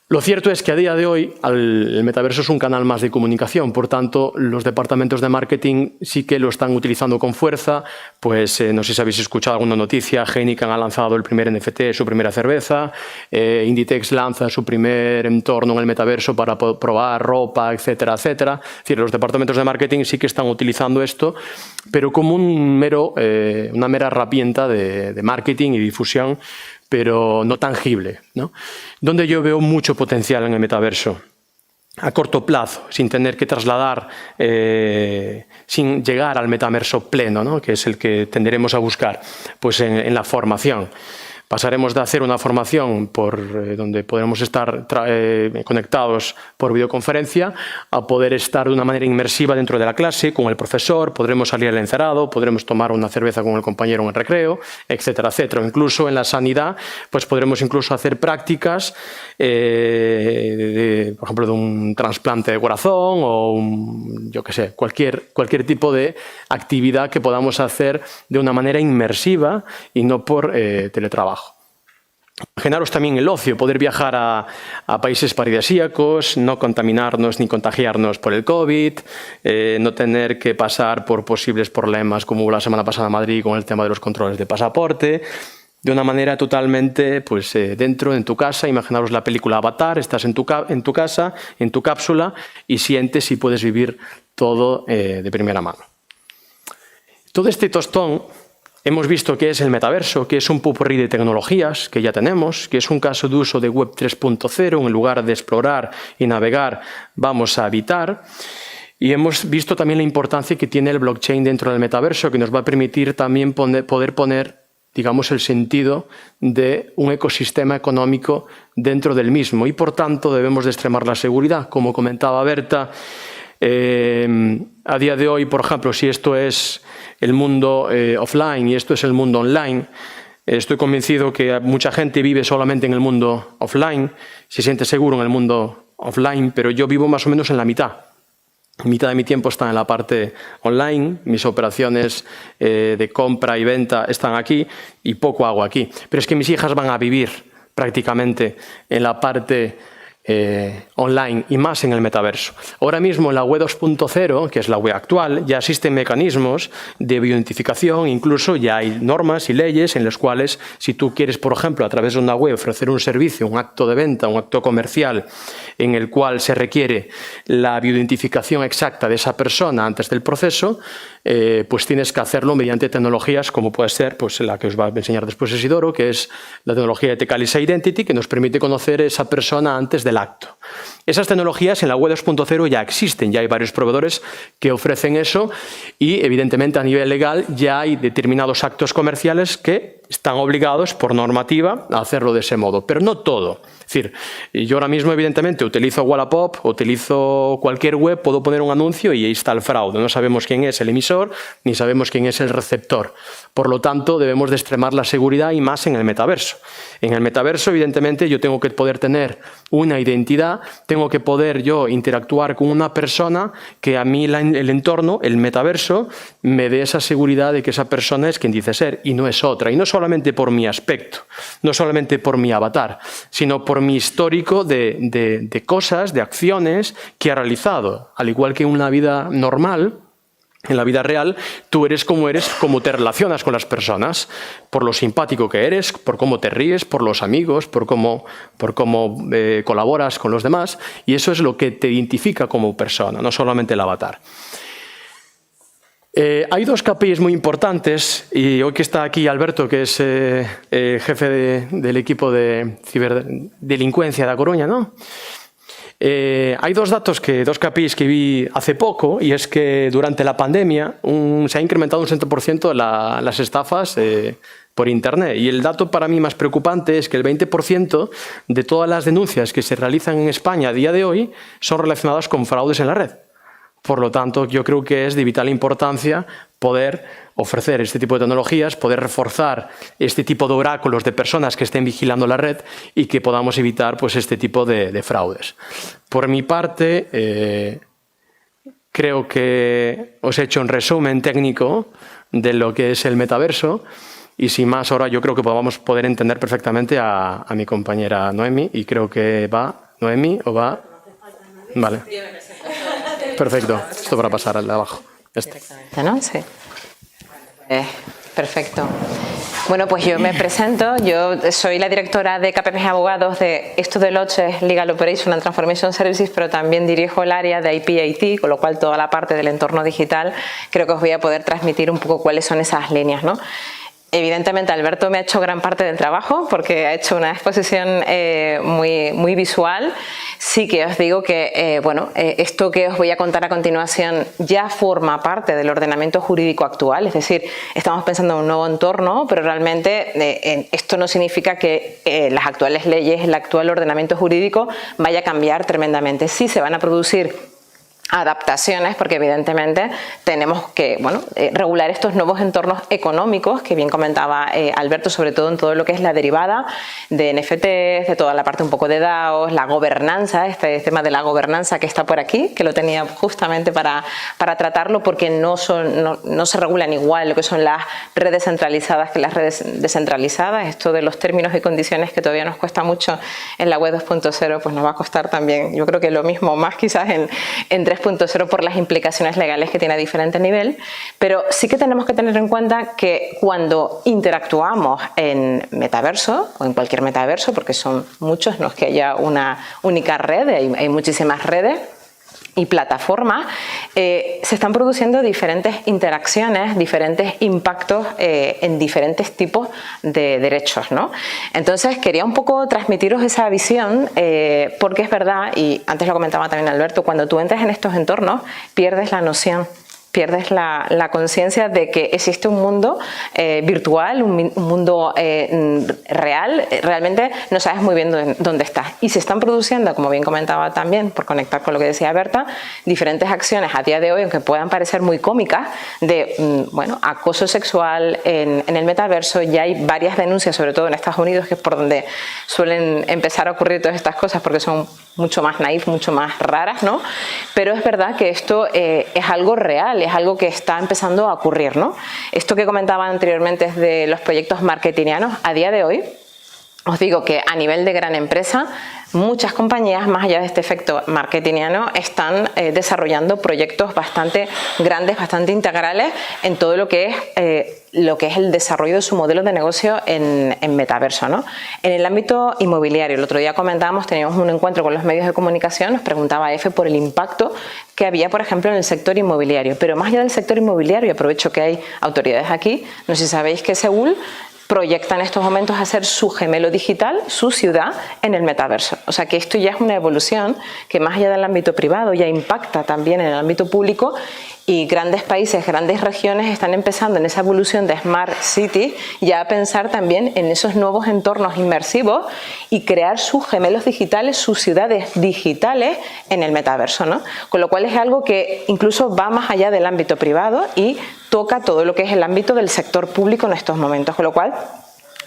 Lo cierto es que a día de hoy el metaverso es un canal más de comunicación, por tanto los departamentos de marketing sí que lo están utilizando con fuerza, pues no sé si habéis escuchado alguna noticia, Heineken ha lanzado el primer NFT, su primera cerveza, Inditex lanza su primer entorno en el metaverso para probar ropa, etcétera, etcétera. Es decir, los departamentos de marketing sí que están utilizando esto, pero como una mera herramienta de marketing y difusión, pero no tangible, ¿no? Donde yo veo mucho potencial en el metaverso. A corto plazo, sin tener que trasladar, sin llegar al metaverso pleno, ¿no? Que es el que tenderemos a buscar pues en la formación. Pasaremos de hacer una formación donde podremos estar conectados por videoconferencia a poder estar de una manera inmersiva dentro de la clase con el profesor, podremos salir al encerado, podremos tomar una cerveza con el compañero en el recreo, etcétera, etcétera. Incluso en la sanidad, pues podremos incluso hacer prácticas, por ejemplo, de un trasplante de corazón o yo qué sé, cualquier tipo de actividad que podamos hacer de una manera inmersiva y no por teletrabajo. Imaginaros también el ocio, poder viajar a países paradisíacos, no contaminarnos ni contagiarnos por el COVID, no tener que pasar por posibles problemas como la semana pasada en Madrid con el tema de los controles de pasaporte, de una manera totalmente pues, dentro, en tu casa. Imaginaros la película Avatar, estás en tu casa, en tu cápsula y sientes y puedes vivir todo de primera mano. Todo este tostón hemos visto que es el metaverso, que es un popurrí de tecnologías que ya tenemos, que es un caso de uso de Web 3.0, en lugar de explorar y navegar, vamos a habitar. Y hemos visto también la importancia que tiene el blockchain dentro del metaverso, que nos va a permitir también poder poner, digamos, el sentido de un ecosistema económico dentro del mismo. Y, por tanto, debemos de extremar la seguridad. Como comentaba Berta, a día de hoy, por ejemplo, si esto es el mundo offline y esto es el mundo online, estoy convencido que mucha gente vive solamente en el mundo offline, se siente seguro en el mundo offline, pero yo vivo más o menos en la mitad. Mitad de mi tiempo está en la parte online, mis operaciones de compra y venta están aquí y poco hago aquí. Pero es que mis hijas van a vivir prácticamente en la parte online y más en el metaverso. Ahora mismo en la web 2.0, que es la web actual, ya existen mecanismos de bioidentificación, incluso ya hay normas y leyes en las cuales si tú quieres, por ejemplo, a través de una web ofrecer un servicio, un acto de venta, un acto comercial en el cual se requiere la bioidentificación exacta de esa persona antes del proceso, pues tienes que hacerlo mediante tecnologías como puede ser pues, la que os va a enseñar después Isidoro, que es la tecnología de Tecalis Identity, que nos permite conocer a esa persona antes del acto. Esas tecnologías en la web 2.0 ya existen, ya hay varios proveedores que ofrecen eso y evidentemente a nivel legal ya hay determinados actos comerciales que están obligados por normativa a hacerlo de ese modo, pero no todo. Es decir, yo ahora mismo evidentemente utilizo Wallapop, utilizo cualquier web, puedo poner un anuncio y ahí está el fraude. No sabemos quién es el emisor ni sabemos quién es el receptor. Por lo tanto, debemos de extremar la seguridad y más en el metaverso. En el metaverso, evidentemente, yo tengo que poder tener una identidad, tengo que poder yo interactuar con una persona que a mí el entorno, el metaverso, me dé esa seguridad de que esa persona es quien dice ser y no es otra. Y no solamente por mi aspecto, no solamente por mi avatar, sino por mi histórico de cosas, de acciones que ha realizado. Al igual que en una vida normal, en la vida real, tú eres, como te relacionas con las personas, por lo simpático que eres, por cómo te ríes, por los amigos, por cómo colaboras con los demás, y eso es lo que te identifica como persona, no solamente el avatar. Hay dos KPIs muy importantes, y hoy que está aquí Alberto, que es jefe del equipo de ciberdelincuencia de A Coruña, ¿no? Hay dos KPIs que vi hace poco, y es que durante la pandemia se ha incrementado un 60% las estafas por Internet. Y el dato para mí más preocupante es que el 20% de todas las denuncias que se realizan en España a día de hoy son relacionadas con fraudes en la red. Por lo tanto, yo creo que es de vital importancia poder ofrecer este tipo de tecnologías, poder reforzar este tipo de oráculos de personas que estén vigilando la red y que podamos evitar pues, este tipo de fraudes. Por mi parte, creo que os he hecho un resumen técnico de lo que es el metaverso y sin más, ahora yo creo que podamos poder entender perfectamente a mi compañera Noemi y creo que va Noemi o va... Vale. Perfecto, esto para pasar al de abajo. ¿No? Sí. Perfecto. Bueno, pues yo me presento. Yo soy la directora de KPMG Abogados de esto de Loches Legal Operation and Transformation Services, pero también dirijo el área de IP/IT, con lo cual toda la parte del entorno digital creo que os voy a poder transmitir un poco cuáles son esas líneas, ¿no? Evidentemente Alberto me ha hecho gran parte del trabajo porque ha hecho una exposición muy visual. Sí que os digo que esto que os voy a contar a continuación ya forma parte del ordenamiento jurídico actual, es decir, estamos pensando en un nuevo entorno, pero realmente esto no significa que las actuales leyes, el actual ordenamiento jurídico vaya a cambiar tremendamente. Sí se van a producir adaptaciones porque evidentemente tenemos que regular estos nuevos entornos económicos que bien comentaba Alberto, sobre todo en todo lo que es la derivada de NFTs, de toda la parte un poco de DAOs, la gobernanza, este tema de la gobernanza que está por aquí, que lo tenía justamente para tratarlo porque no se regulan igual lo que son las redes centralizadas que las redes descentralizadas. Esto de los términos y condiciones que todavía nos cuesta mucho en la web 2.0, pues nos va a costar también, yo creo que lo mismo, más quizás en 3.0 por las implicaciones legales que tiene a diferente nivel, pero sí que tenemos que tener en cuenta que cuando interactuamos en metaverso o en cualquier metaverso, porque son muchos, no es que haya una única red, hay muchísimas redes y plataformas, se están produciendo diferentes interacciones, diferentes impactos en diferentes tipos de derechos, ¿no? Entonces quería un poco transmitiros esa visión porque es verdad, y antes lo comentaba también Alberto, cuando tú entras en estos entornos pierdes la noción, pierdes la conciencia de que existe un mundo virtual, un mundo real, realmente no sabes muy bien dónde estás. Y se están produciendo, como bien comentaba también, por conectar con lo que decía Berta, diferentes acciones a día de hoy, aunque puedan parecer muy cómicas, de acoso sexual en el metaverso. Ya hay varias denuncias, sobre todo en Estados Unidos, que es por donde suelen empezar a ocurrir todas estas cosas, porque son mucho más naif, mucho más raras, ¿no? Pero es verdad que esto es algo real, es algo que está empezando a ocurrir, ¿no? Esto que comentaba anteriormente es de los proyectos marketingianos. A día de hoy, os digo que a nivel de gran empresa, muchas compañías, más allá de este efecto marketingiano, están desarrollando proyectos bastante grandes, bastante integrales en todo lo que es el desarrollo de su modelo de negocio en metaverso, ¿no? En el ámbito inmobiliario, el otro día comentábamos, teníamos un encuentro con los medios de comunicación, nos preguntaba Efe por el impacto que había, por ejemplo, en el sector inmobiliario. Pero más allá del sector inmobiliario, aprovecho que hay autoridades aquí, no sé si sabéis que Seúl proyecta en estos momentos hacer su gemelo digital, su ciudad, en el metaverso. O sea que esto ya es una evolución que más allá del ámbito privado ya impacta también en el ámbito público, y grandes países, grandes regiones están empezando en esa evolución de Smart City ya a pensar también en esos nuevos entornos inmersivos y crear sus gemelos digitales, sus ciudades digitales en el metaverso, ¿no? Con lo cual es algo que incluso va más allá del ámbito privado y toca todo lo que es el ámbito del sector público en estos momentos, con lo cual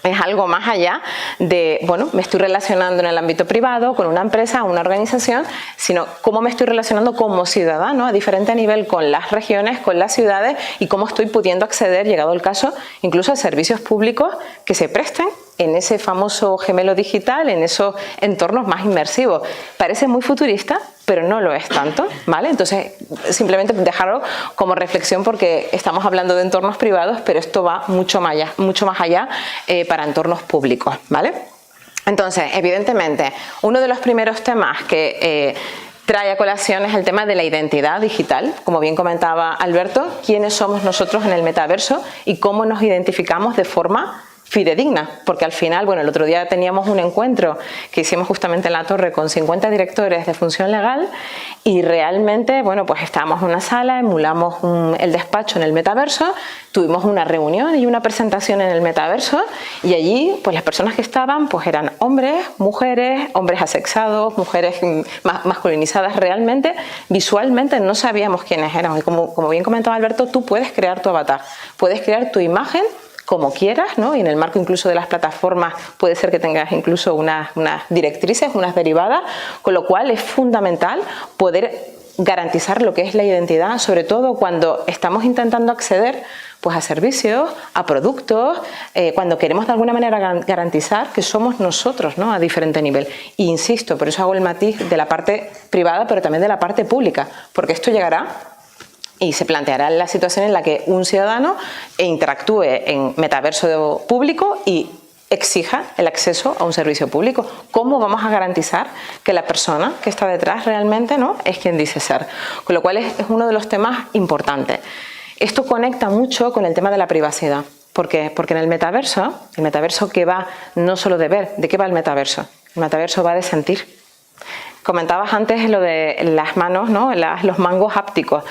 es algo más allá de, me estoy relacionando en el ámbito privado con una empresa, una organización, sino cómo me estoy relacionando como ciudadano a diferente nivel con las regiones, con las ciudades, y cómo estoy pudiendo acceder, llegado el caso, incluso a servicios públicos que se presten en ese famoso gemelo digital, en esos entornos más inmersivos. Parece muy futurista, pero no lo es tanto, ¿vale? Entonces, simplemente dejarlo como reflexión porque estamos hablando de entornos privados, pero esto va mucho más allá para entornos públicos, ¿vale? Entonces, evidentemente, uno de los primeros temas que trae a colación es el tema de la identidad digital, como bien comentaba Alberto, quiénes somos nosotros en el metaverso y cómo nos identificamos de forma fidedigna, porque al final, el otro día teníamos un encuentro que hicimos justamente en la Torre con 50 directores de función legal y realmente, pues estábamos en una sala, emulamos el despacho en el metaverso, tuvimos una reunión y una presentación en el metaverso y allí, pues las personas que estaban, pues eran hombres, mujeres, hombres asexados, mujeres masculinizadas. Realmente, visualmente no sabíamos quiénes eran y como bien comentaba Alberto, tú puedes crear tu avatar, puedes crear tu imagen como quieras, ¿no? Y en el marco incluso de las plataformas puede ser que tengas incluso unas directrices, unas derivadas, con lo cual es fundamental poder garantizar lo que es la identidad, sobre todo cuando estamos intentando acceder pues a servicios, a productos, cuando queremos de alguna manera garantizar que somos nosotros, ¿no? A diferente nivel. E insisto, por eso hago el matiz de la parte privada, pero también de la parte pública, porque esto llegará y se planteará la situación en la que un ciudadano interactúe en metaverso público y exija el acceso a un servicio público. ¿Cómo vamos a garantizar que la persona que está detrás realmente no es quien dice ser? Con lo cual es uno de los temas importantes. Esto conecta mucho con el tema de la privacidad. ¿Por qué? Porque en el metaverso que va no solo de ver, ¿de qué va el metaverso? El metaverso va de sentir. Comentabas antes lo de las manos, ¿no? Los mangos hápticos.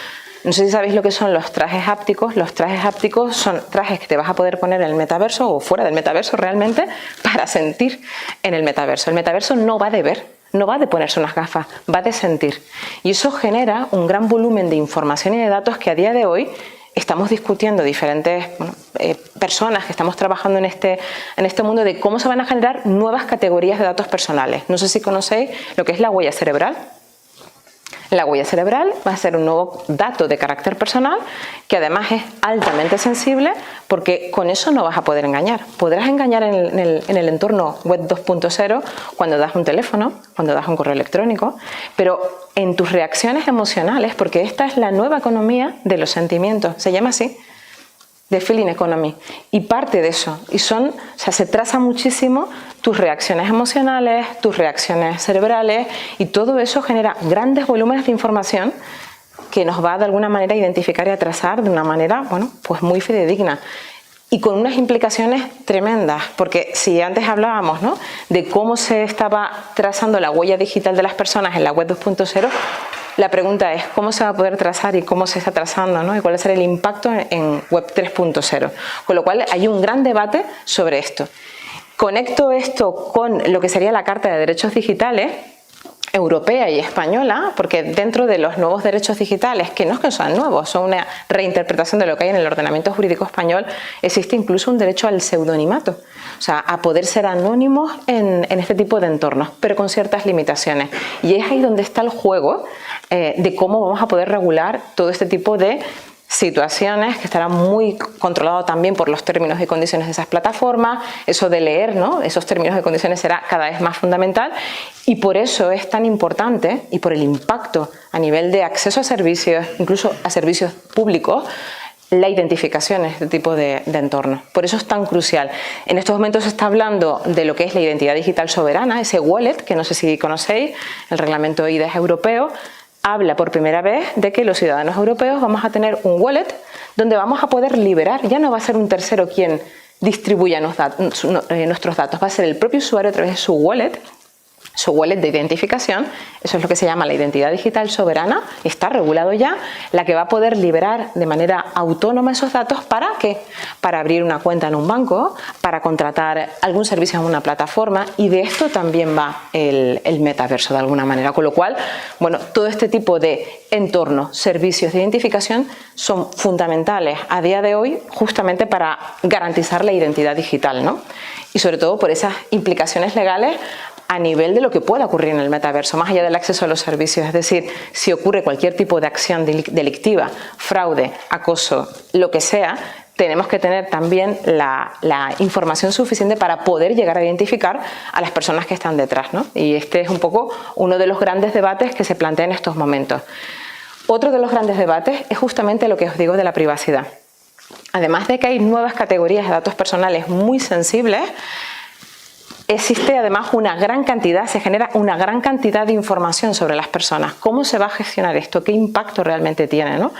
No sé si sabéis lo que son los trajes hápticos. Los trajes hápticos son trajes que te vas a poder poner en el metaverso o fuera del metaverso realmente para sentir en el metaverso. El metaverso no va de ver, no va de ponerse unas gafas, va de sentir. Y eso genera un gran volumen de información y de datos que a día de hoy estamos discutiendo diferentes personas que estamos trabajando en este mundo de cómo se van a generar nuevas categorías de datos personales. No sé si conocéis lo que es la huella cerebral. La huella cerebral va a ser un nuevo dato de carácter personal que además es altamente sensible porque con eso no vas a poder engañar. Podrás engañar en el entorno web 2.0 cuando das un teléfono, cuando das un correo electrónico, pero en tus reacciones emocionales, porque esta es la nueva economía de los sentimientos, se llama así, de feeling economy, y parte de eso, se traza muchísimo tus reacciones emocionales, tus reacciones cerebrales, y todo eso genera grandes volúmenes de información que nos va de alguna manera a identificar y a trazar de una manera, pues muy fidedigna. Y con unas implicaciones tremendas, porque si antes hablábamos, ¿no?, de cómo se estaba trazando la huella digital de las personas en la web 2.0, la pregunta es cómo se va a poder trazar y cómo se está trazando, ¿no?, y cuál va a ser el impacto en web 3.0. Con lo cual hay un gran debate sobre esto. Conecto esto con lo que sería la Carta de Derechos Digitales europea y española, porque dentro de los nuevos derechos digitales, que no es que sean nuevos, son una reinterpretación de lo que hay en el ordenamiento jurídico español, existe incluso un derecho al pseudonimato, o sea, a poder ser anónimos en este tipo de entornos, pero con ciertas limitaciones. Y es ahí donde está el juego de cómo vamos a poder regular todo este tipo de situaciones que estarán muy controlados también por los términos y condiciones de esas plataformas. Eso de leer, ¿no?, esos términos y condiciones será cada vez más fundamental, y por eso es tan importante, y por el impacto a nivel de acceso a servicios, incluso a servicios públicos, la identificación en este tipo de entornos. Por eso es tan crucial. En estos momentos se está hablando de lo que es la identidad digital soberana, ese wallet, que no sé si conocéis, el reglamento IDES europeo, habla por primera vez de que los ciudadanos europeos vamos a tener un wallet donde vamos a poder liberar, ya no va a ser un tercero quien distribuya nuestros datos, va a ser el propio usuario a través de su wallet de identificación. Eso es lo que se llama la identidad digital soberana, está regulado ya, la que va a poder liberar de manera autónoma esos datos. ¿Para qué? Para abrir una cuenta en un banco, para contratar algún servicio en una plataforma, y de esto también va el metaverso de alguna manera. Con lo cual, todo este tipo de entornos, servicios de identificación son fundamentales a día de hoy justamente para garantizar la identidad digital, ¿no? Y sobre todo por esas implicaciones legales a nivel de lo que pueda ocurrir en el metaverso, más allá del acceso a los servicios. Es decir, si ocurre cualquier tipo de acción delictiva, fraude, acoso, lo que sea, tenemos que tener también la información suficiente para poder llegar a identificar a las personas que están detrás, ¿no? Y este es un poco uno de los grandes debates que se plantea en estos momentos. Otro de los grandes debates es justamente lo que os digo de la privacidad. Además de que hay nuevas categorías de datos personales muy sensibles, existe además se genera una gran cantidad de información sobre las personas. ¿Cómo se va a gestionar esto? ¿Qué impacto realmente tiene, ¿no?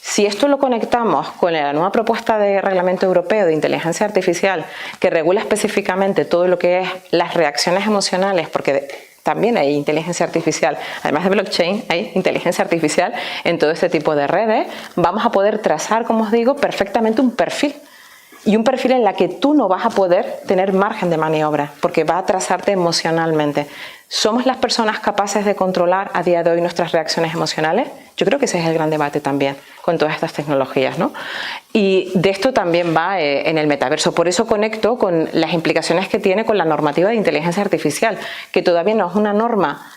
Si esto lo conectamos con la nueva propuesta de reglamento europeo de inteligencia artificial que regula específicamente todo lo que es las reacciones emocionales, porque también hay inteligencia artificial, además de blockchain, hay inteligencia artificial en todo este tipo de redes, vamos a poder trazar, como os digo, perfectamente un perfil. Y un perfil en la que tú no vas a poder tener margen de maniobra, porque va a trazarte emocionalmente. ¿Somos las personas capaces de controlar a día de hoy nuestras reacciones emocionales? Yo creo que ese es el gran debate también con todas estas tecnologías, ¿no? Y de esto también va en el metaverso. Por eso conecto con las implicaciones que tiene con la normativa de inteligencia artificial, que todavía no es una norma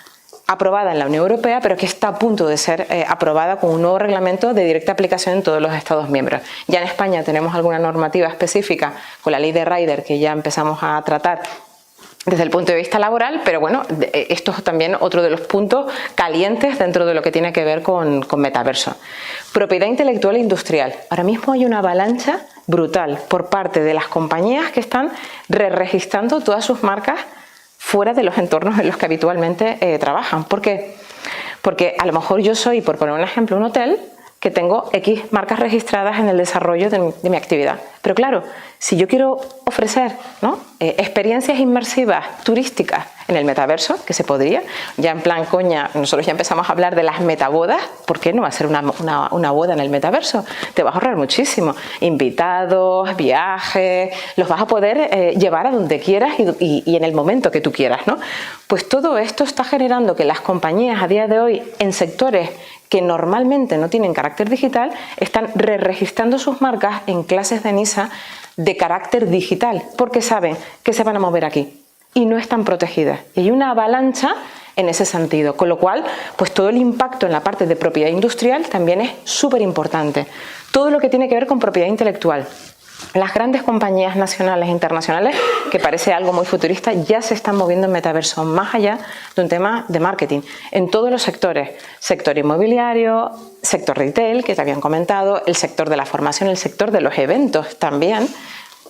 aprobada en la Unión Europea, pero que está a punto de ser aprobada con un nuevo reglamento de directa aplicación en todos los Estados miembros. Ya en España tenemos alguna normativa específica con la ley de Rider que ya empezamos a tratar desde el punto de vista laboral, pero esto es también otro de los puntos calientes dentro de lo que tiene que ver con metaverso. Propiedad intelectual e industrial. Ahora mismo hay una avalancha brutal por parte de las compañías que están re-registrando todas sus marcas fuera de los entornos en los que habitualmente trabajan. ¿Por qué? Porque a lo mejor yo soy, por poner un ejemplo, un hotel que tengo X marcas registradas en el desarrollo de mi actividad. Pero claro, si yo quiero ofrecer, ¿no?, experiencias inmersivas turísticas en el metaverso, que se podría, ya en plan coña, nosotros ya empezamos a hablar de las metabodas, ¿por qué no hacer una boda en el metaverso? Te vas a ahorrar muchísimo. Invitados, viajes, los vas a poder llevar a donde quieras y en el momento que tú quieras, ¿no? Pues todo esto está generando que las compañías a día de hoy en sectores que normalmente no tienen carácter digital están re-registrando sus marcas en clases de NISA de carácter digital, porque saben que se van a mover aquí y no están protegidas. Y hay una avalancha en ese sentido, con lo cual, pues todo el impacto en la parte de propiedad industrial también es súper importante. Todo lo que tiene que ver con propiedad intelectual. Las grandes compañías nacionales e internacionales, que parece algo muy futurista, ya se están moviendo en metaverso, más allá de un tema de marketing, en todos los sectores. Sector inmobiliario, sector retail, que te habían comentado, el sector de la formación, el sector de los eventos también.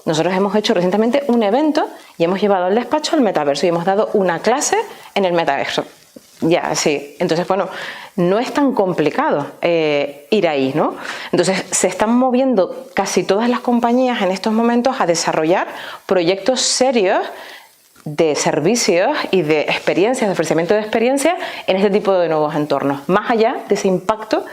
Nosotros hemos hecho recientemente un evento y hemos llevado al despacho al metaverso y hemos dado una clase en el metaverso. Ya, sí. Entonces, bueno, no es tan complicado ir ahí, ¿no? Entonces, se están moviendo casi todas las compañías en estos momentos a desarrollar proyectos serios de servicios y de experiencias, de ofrecimiento de experiencias en este tipo de nuevos entornos. Más allá de ese impacto,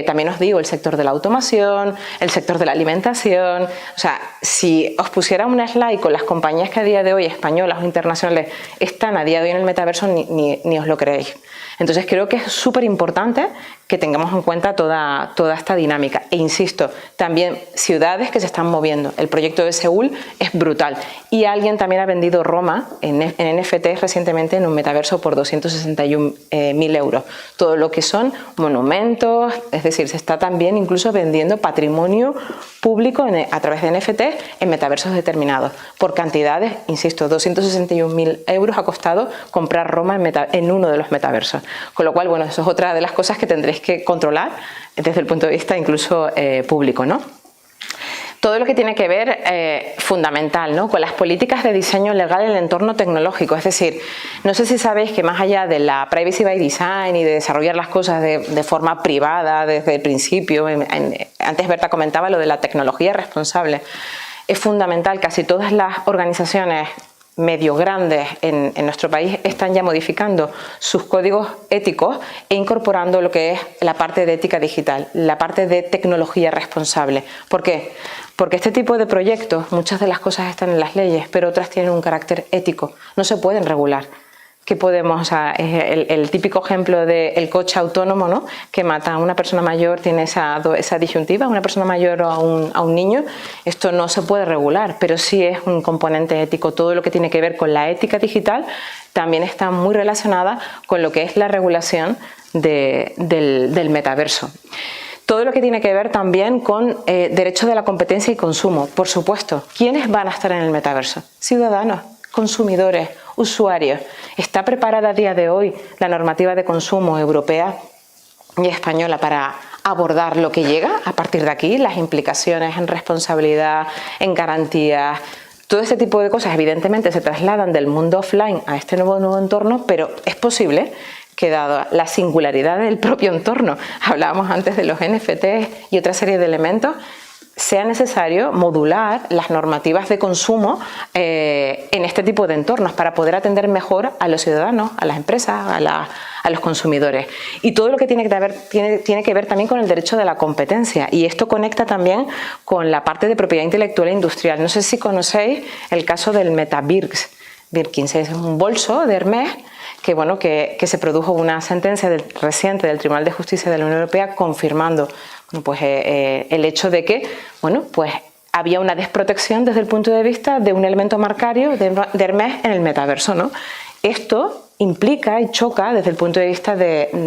también os digo, el sector de la automación, el sector de la alimentación. O sea, si os pusiera una slide con las compañías que a día de hoy, españolas o internacionales, están a día de hoy en el metaverso, ni os lo creéis. Entonces creo que es súper importante que tengamos en cuenta toda esta dinámica. E insisto, también ciudades que se están moviendo. El proyecto de Seúl es brutal. Y alguien también ha vendido Roma en NFTs recientemente en un metaverso por 261.000 euros. Todo lo que son monumentos, es decir, se está también incluso vendiendo patrimonio público a través de NFTs en metaversos determinados. Por cantidades, insisto, 261.000 euros ha costado comprar Roma en uno de los metaversos. Con lo cual, bueno, eso es otra de las cosas que tendréis que controlar desde el punto de vista incluso público, ¿no? Todo lo que tiene que ver, fundamental, ¿no?, con las políticas de diseño legal en el entorno tecnológico. Es decir, no sé si sabéis que más allá de la privacy by design y de desarrollar las cosas de forma privada desde el principio, antes Berta comentaba lo de la tecnología responsable, es fundamental. Casi todas las organizaciones medio grandes en nuestro país están ya modificando sus códigos éticos e incorporando lo que es la parte de ética digital, la parte de tecnología responsable. ¿Por qué? Porque este tipo de proyectos, muchas de las cosas están en las leyes, pero otras tienen un carácter ético, no se pueden regular. ¿Qué podemos? O sea, el típico ejemplo del coche autónomo, ¿no?, que mata a una persona mayor, tiene esa disyuntiva, una persona mayor o a un niño. Esto no se puede regular, pero sí es un componente ético. Todo lo que tiene que ver con la ética digital también está muy relacionada con lo que es la regulación del metaverso. Todo lo que tiene que ver también con derecho de la competencia y consumo, por supuesto. ¿Quiénes van a estar en el metaverso? Ciudadanos, consumidores, usuarios. ¿Está preparada a día de hoy la normativa de consumo europea y española para abordar lo que llega a partir de aquí? Las implicaciones en responsabilidad, en garantías, todo este tipo de cosas evidentemente se trasladan del mundo offline a este nuevo entorno, pero es posible que, dado la singularidad del propio entorno, hablábamos antes de los NFTs y otra serie de elementos, sea necesario modular las normativas de consumo en este tipo de entornos para poder atender mejor a los ciudadanos, a las empresas, a los consumidores. Y todo lo que tiene que ver también con el derecho de la competencia. Y esto conecta también con la parte de propiedad intelectual e industrial. No sé si conocéis el caso del Birkins. Es un bolso de Hermès que se produjo una sentencia reciente del Tribunal de Justicia de la Unión Europea confirmando el hecho de que había una desprotección desde el punto de vista de un elemento marcario de Hermès en el metaverso, ¿no? Esto implica y choca desde el punto de vista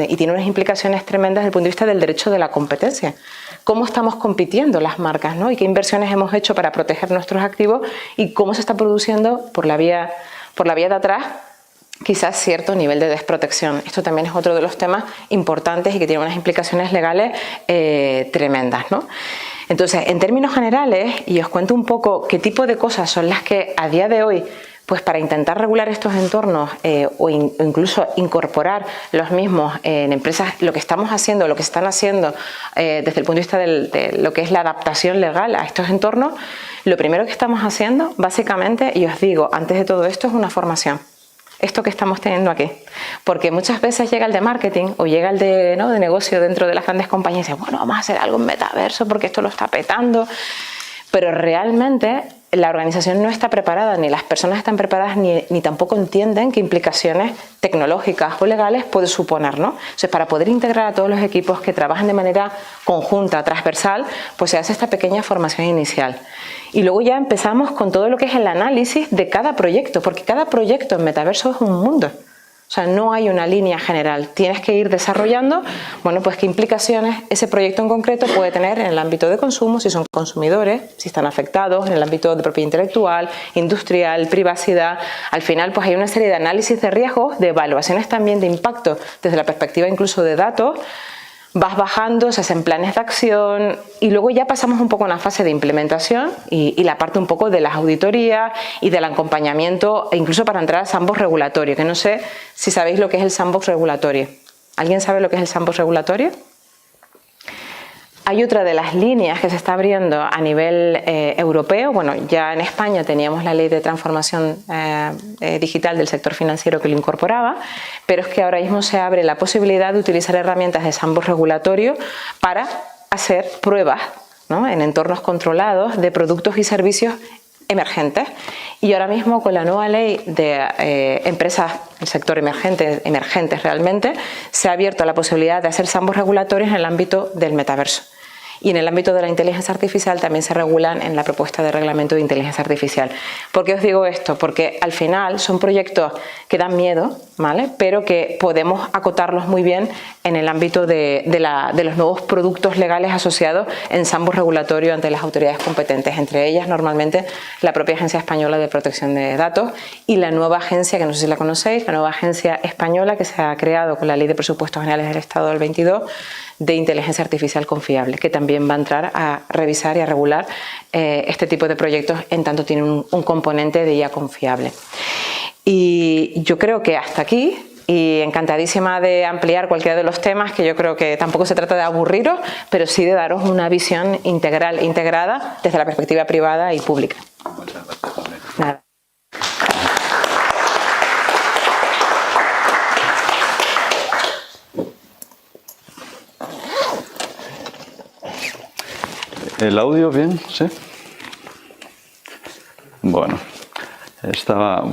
y tiene unas implicaciones tremendas desde el punto de vista del derecho de la competencia. Cómo estamos compitiendo las marcas, ¿no?, y qué inversiones hemos hecho para proteger nuestros activos y cómo se está produciendo por la vía de atrás quizás cierto nivel de desprotección. Esto también es otro de los temas importantes y que tiene unas implicaciones legales tremendas, ¿no? Entonces, en términos generales, y os cuento un poco qué tipo de cosas son las que a día de hoy pues para intentar regular estos entornos o incluso incorporar los mismos en empresas, lo que estamos haciendo, lo que están haciendo desde el punto de vista de lo que es la adaptación legal a estos entornos, lo primero que estamos haciendo, básicamente, y os digo, antes de todo esto, es una formación. Esto que estamos teniendo aquí. Porque muchas veces llega el de marketing o llega el de negocio dentro de las grandes compañías y dice, bueno, vamos a hacer algo en metaverso porque esto lo está petando. Pero realmente la organización no está preparada, ni las personas están preparadas, ni tampoco entienden qué implicaciones tecnológicas o legales puede suponer, ¿no? Entonces, para poder integrar a todos los equipos que trabajan de manera conjunta, transversal, pues se hace esta pequeña formación inicial. Y luego ya empezamos con todo lo que es el análisis de cada proyecto, porque cada proyecto en metaverso es un mundo. O sea, no hay una línea general. Tienes que ir desarrollando, bueno, pues qué implicaciones ese proyecto en concreto puede tener en el ámbito de consumo, si son consumidores, si están afectados, en el ámbito de propiedad intelectual, industrial, privacidad. Al final, pues hay una serie de análisis de riesgos, de evaluaciones también de impacto desde la perspectiva incluso de datos. Vas bajando, se hacen planes de acción y luego ya pasamos un poco a una fase de implementación y la parte un poco de las auditorías y del acompañamiento e incluso para entrar al sandbox regulatorio, que no sé si sabéis lo que es el sandbox regulatorio. ¿Alguien sabe lo que es el sandbox regulatorio? Hay otra de las líneas que se está abriendo a nivel europeo. Bueno, ya en España teníamos la ley de transformación digital del sector financiero que lo incorporaba, pero es que ahora mismo se abre la posibilidad de utilizar herramientas de sandbox regulatorio para hacer pruebas, ¿no?, en entornos controlados de productos y servicios emergentes. Y ahora mismo con la nueva ley de empresas del sector emergentes realmente, se ha abierto la posibilidad de hacer sandbox regulatorios en el ámbito del metaverso. Y en el ámbito de la inteligencia artificial también se regulan en la propuesta de reglamento de inteligencia artificial. ¿Por qué os digo esto? Porque al final son proyectos que dan miedo, ¿vale?, pero que podemos acotarlos muy bien en el ámbito de los nuevos productos legales asociados en sandbox regulatorio ante las autoridades competentes, entre ellas normalmente la propia Agencia Española de Protección de Datos y la nueva agencia, que no sé si la conocéis, la nueva agencia española que se ha creado con la Ley de Presupuestos Generales del Estado del 22, de inteligencia artificial confiable, que también va a entrar a revisar y a regular este tipo de proyectos en tanto tiene un componente de IA confiable. Y yo creo que hasta aquí, y encantadísima de ampliar cualquiera de los temas, que yo creo que tampoco se trata de aburriros, pero sí de daros una visión integral, integrada desde la perspectiva privada y pública. Muchas gracias. Nada. ¿El audio bien? ¿Sí? Bueno,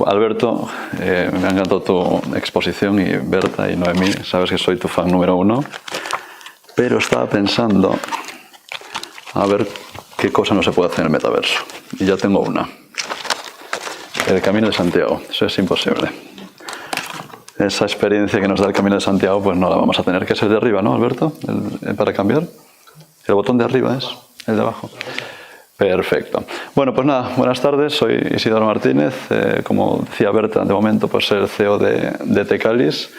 Alberto, me ha encantado tu exposición, y Berta y Noemí, sabes que soy tu fan número 1, pero estaba pensando a ver qué cosa no se puede hacer en el metaverso. Y ya tengo una. El Camino de Santiago, eso es imposible. Esa experiencia que nos da el Camino de Santiago, pues no la vamos a tener. Que es el de arriba, ¿no, Alberto? Para cambiar. El botón de arriba es el de abajo. Perfecto. Bueno, pues nada, buenas tardes, soy Isidoro Martínez, como decía Berta, de momento pues el CEO de Tecalis,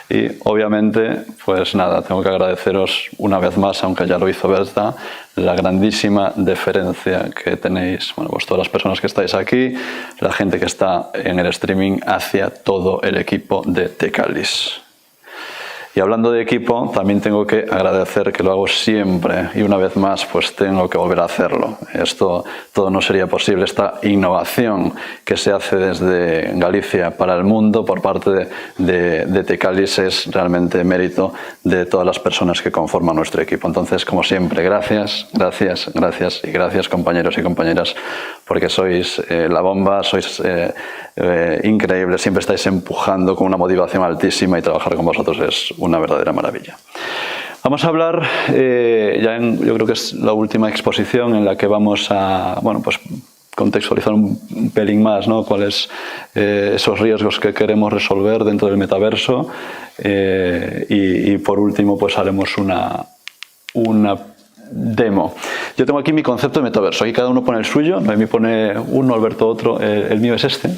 y obviamente pues nada, tengo que agradeceros una vez más, aunque ya lo hizo Berta, la grandísima deferencia que tenéis, bueno, pues todas las personas que estáis aquí, la gente que está en el streaming, hacia todo el equipo de Tecalis. Y hablando de equipo, también tengo que agradecer, que lo hago siempre, y una vez más pues tengo que volver a hacerlo. Esto todo no sería posible, esta innovación que se hace desde Galicia para el mundo por parte de Tecalis es realmente mérito de todas las personas que conforman nuestro equipo. Entonces, como siempre, gracias, gracias, gracias y gracias, compañeros y compañeras, porque sois la bomba, sois increíbles, siempre estáis empujando con una motivación altísima, y trabajar con vosotros es una verdadera maravilla. Vamos a hablar, yo creo que es la última exposición en la que vamos a, bueno, pues contextualizar un pelín más, ¿no?, cuáles esos riesgos que queremos resolver dentro del metaverso, y por último pues haremos una demo. Yo tengo aquí mi concepto de metaverso, aquí cada uno pone el suyo, Noemí pone uno, Alberto otro, el mío es este,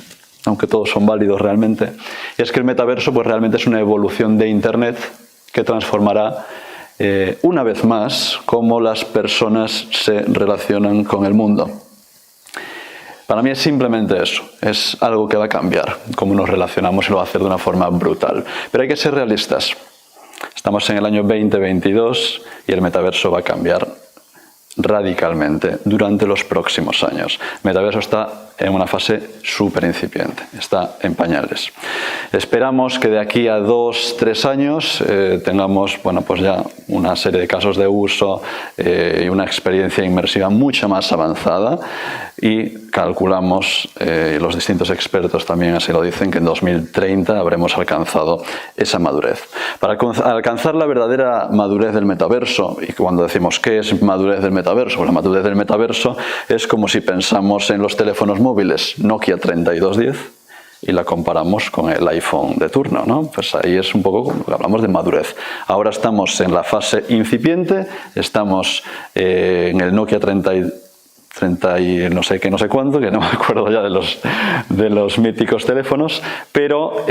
aunque todos son válidos realmente, y es que el metaverso pues realmente es una evolución de Internet que transformará una vez más cómo las personas se relacionan con el mundo. Para mí es simplemente eso, es algo que va a cambiar, cómo nos relacionamos y lo va a hacer de una forma brutal. Pero hay que ser realistas. Estamos en el año 2022 y el metaverso va a cambiar radicalmente durante los próximos años. El metaverso está en una fase súper incipiente, está en pañales. Esperamos que de aquí a 2-3 años tengamos, bueno, pues ya una serie de casos de uso y una experiencia inmersiva mucho más avanzada, y calculamos, los distintos expertos también así lo dicen, que en 2030 habremos alcanzado esa madurez. Para alcanzar la verdadera madurez del metaverso, y cuando decimos ¿qué es madurez del metaverso? Pues la madurez del metaverso es como si pensamos en los teléfonos móviles Nokia 3210 y la comparamos con el iPhone de turno, ¿no? Pues ahí es un poco como hablamos de madurez. Ahora estamos en la fase incipiente, estamos en el Nokia 30 y no sé qué, no sé cuánto, que no me acuerdo ya de los míticos teléfonos, pero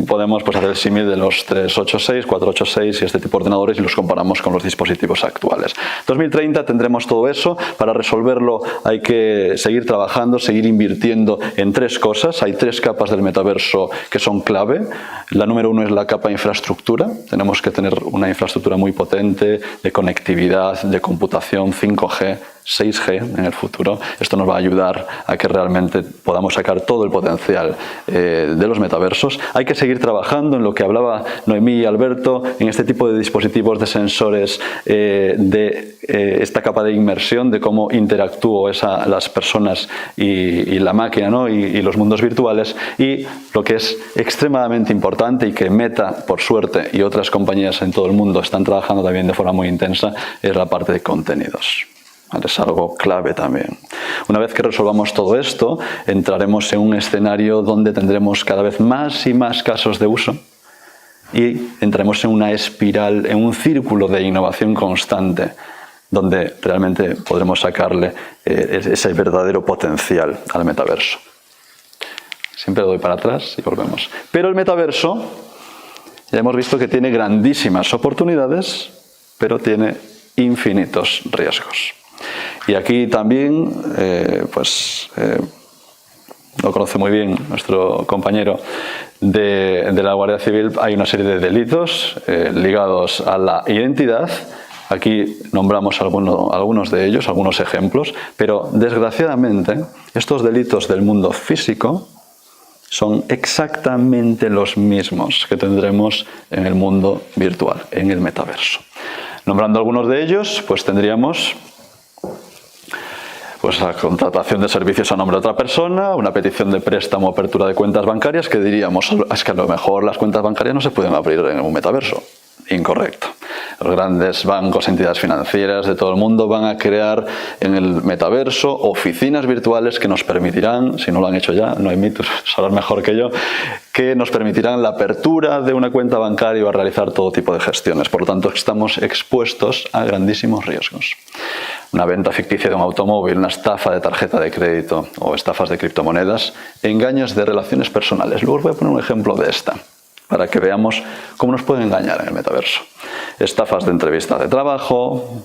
podemos pues hacer el símil de los 386, 486 y este tipo de ordenadores y los comparamos con los dispositivos actuales. 2030 tendremos todo eso. Para resolverlo hay que seguir trabajando, seguir invirtiendo en 3 cosas. Hay 3 capas del metaverso que son clave. La número 1 es la capa infraestructura. Tenemos que tener una infraestructura muy potente de conectividad, de computación, 5G, 6G en el futuro. Esto nos va a ayudar a que realmente podamos sacar todo el potencial de los metaversos. Hay que seguir trabajando en lo que hablaba Noemí y Alberto, en este tipo de dispositivos, de sensores, de esta capa de inmersión, de cómo interactúan las personas y la máquina, ¿no? y los mundos virtuales. Y lo que es extremadamente importante y que Meta, por suerte, y otras compañías en todo el mundo están trabajando también de forma muy intensa, es la parte de contenidos. Es algo clave también. Una vez que resolvamos todo esto, entraremos en un escenario donde tendremos cada vez más y más casos de uso y entraremos en una espiral, en un círculo de innovación constante, donde realmente podremos sacarle ese verdadero potencial al metaverso. Siempre doy para atrás y volvemos. Pero el metaverso, ya hemos visto que tiene grandísimas oportunidades, pero tiene infinitos riesgos. Y aquí también, lo conoce muy bien nuestro compañero de la Guardia Civil, hay una serie de delitos ligados a la identidad. Aquí nombramos algunos de ellos, algunos ejemplos, pero desgraciadamente estos delitos del mundo físico son exactamente los mismos que tendremos en el mundo virtual, en el metaverso. Nombrando algunos de ellos, pues tendríamos la contratación de servicios a nombre de otra persona, una petición de préstamo o apertura de cuentas bancarias, que diríamos, es que a lo mejor las cuentas bancarias no se pueden abrir en un metaverso. Incorrecto. Los grandes bancos, entidades financieras de todo el mundo van a crear en el metaverso oficinas virtuales que nos permitirán, si no lo han hecho ya, Noemí, tú sabrás mejor que yo, que nos permitirán la apertura de una cuenta bancaria o a realizar todo tipo de gestiones. Por lo tanto, estamos expuestos a grandísimos riesgos. Una venta ficticia de un automóvil, una estafa de tarjeta de crédito o estafas de criptomonedas, engaños de relaciones personales. Luego os voy a poner un ejemplo de esta, para que veamos cómo nos pueden engañar en el metaverso. Estafas de entrevistas de trabajo,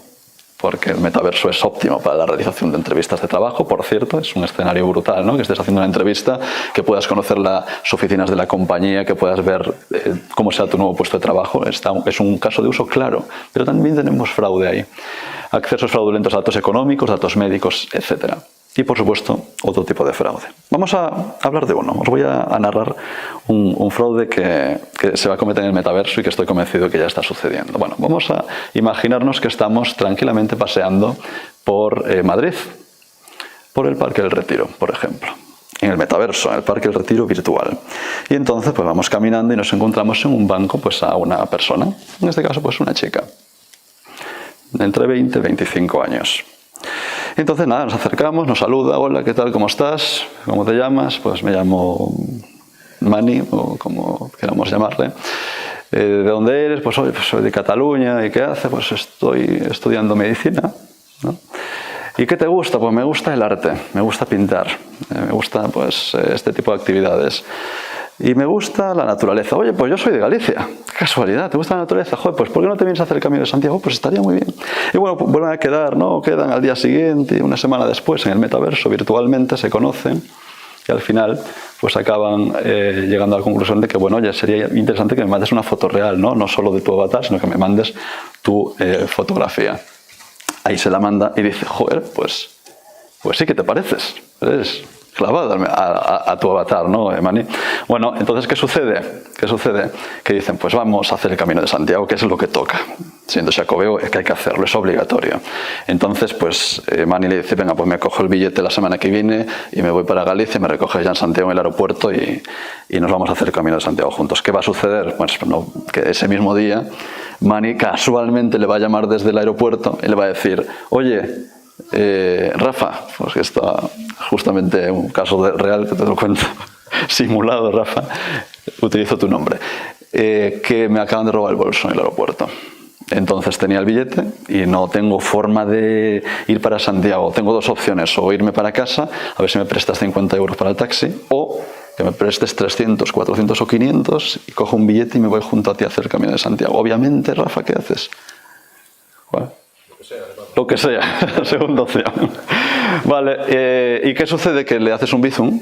porque el metaverso es óptimo para la realización de entrevistas de trabajo, por cierto, es un escenario brutal, ¿no? Que estés haciendo una entrevista, que puedas conocer las oficinas de la compañía, que puedas ver cómo será tu nuevo puesto de trabajo. Es un caso de uso claro, pero también tenemos fraude ahí. Accesos fraudulentos a datos económicos, datos médicos, etc. Y, por supuesto, otro tipo de fraude. Vamos a hablar de uno. Os voy a narrar un fraude que se va a cometer en el metaverso y que estoy convencido que ya está sucediendo. Bueno, vamos a imaginarnos que estamos tranquilamente paseando por Madrid, por el Parque del Retiro, por ejemplo. En el metaverso, en el Parque del Retiro virtual. Y entonces pues vamos caminando y nos encontramos en un banco pues a una persona, en este caso pues una chica, entre 20 y 25 años. Entonces nada, nos acercamos, nos saluda, hola, ¿qué tal? ¿Cómo estás? ¿Cómo te llamas? Pues me llamo Mani, o como queramos llamarle. ¿De dónde eres? Pues soy de Cataluña. ¿Y qué hace? Pues estoy estudiando medicina, ¿no? ¿Y qué te gusta? Pues me gusta el arte, me gusta pintar, me gusta pues este tipo de actividades. y me gusta la naturaleza. Oye, pues yo soy de Galicia. Qué casualidad, ¿te gusta la naturaleza? Joder, pues ¿por qué no te vienes a hacer el Camino de Santiago? Pues estaría muy bien. Y bueno, pues vuelven a quedar, ¿no? Quedan al día siguiente, una semana después, en el metaverso, virtualmente, se conocen. Y al final, pues acaban llegando a la conclusión de que, bueno, ya sería interesante que me mandes una foto real, ¿no? No solo de tu avatar, sino que me mandes tu fotografía. Ahí se la manda y dice, joder, pues sí que te pareces. Eres clavado a tu avatar, ¿no, Mani? Bueno, entonces, ¿qué sucede? ¿Qué sucede? Que dicen, pues vamos a hacer el Camino de Santiago, que es lo que toca. Siendo jacobeo, es que hay que hacerlo, es obligatorio. Entonces, pues Mani le dice, venga, pues me cojo el billete la semana que viene y me voy para Galicia, me recoge ya en Santiago en el aeropuerto y nos vamos a hacer el Camino de Santiago juntos. ¿Qué va a suceder? Pues no, que ese mismo día Mani casualmente le va a llamar desde el aeropuerto y le va a decir, oye, Rafa, pues que está justamente un caso real que te lo cuento, simulado, Rafa, utilizo tu nombre, que me acaban de robar el bolso en el aeropuerto. Entonces tenía el billete y no tengo forma de ir para Santiago. Tengo dos opciones, o irme para casa, a ver si me prestas 50 euros para el taxi, o que me prestes 300, 400 o 500 y cojo un billete y me voy junto a ti a hacer el Camino de Santiago. Obviamente, Rafa, ¿qué haces? Bueno, lo que sea, segunda opción. Vale, ¿y qué sucede? Que le haces un bizum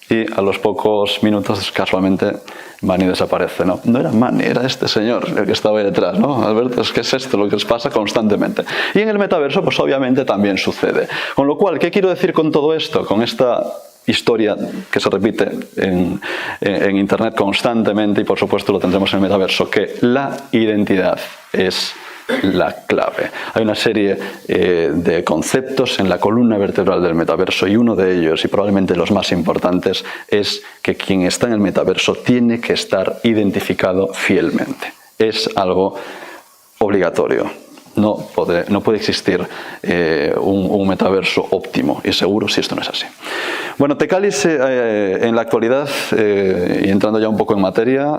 y a los pocos minutos casualmente Mani desaparece, ¿no? No era Mani, era este señor el que estaba ahí detrás, ¿no? Alberto, es que es esto lo que les pasa constantemente. Y en el metaverso, pues obviamente también sucede. Con lo cual, ¿qué quiero decir con todo esto? Con esta historia que se repite en Internet constantemente, y por supuesto lo tendremos en el metaverso, que la identidad es la clave. Hay una serie de conceptos en la columna vertebral del metaverso y uno de ellos, y probablemente los más importantes, es que quien está en el metaverso tiene que estar identificado fielmente. Es algo obligatorio. No puede existir un metaverso óptimo y seguro si esto no es así. Bueno, Tecalis en la actualidad, y entrando ya un poco en materia,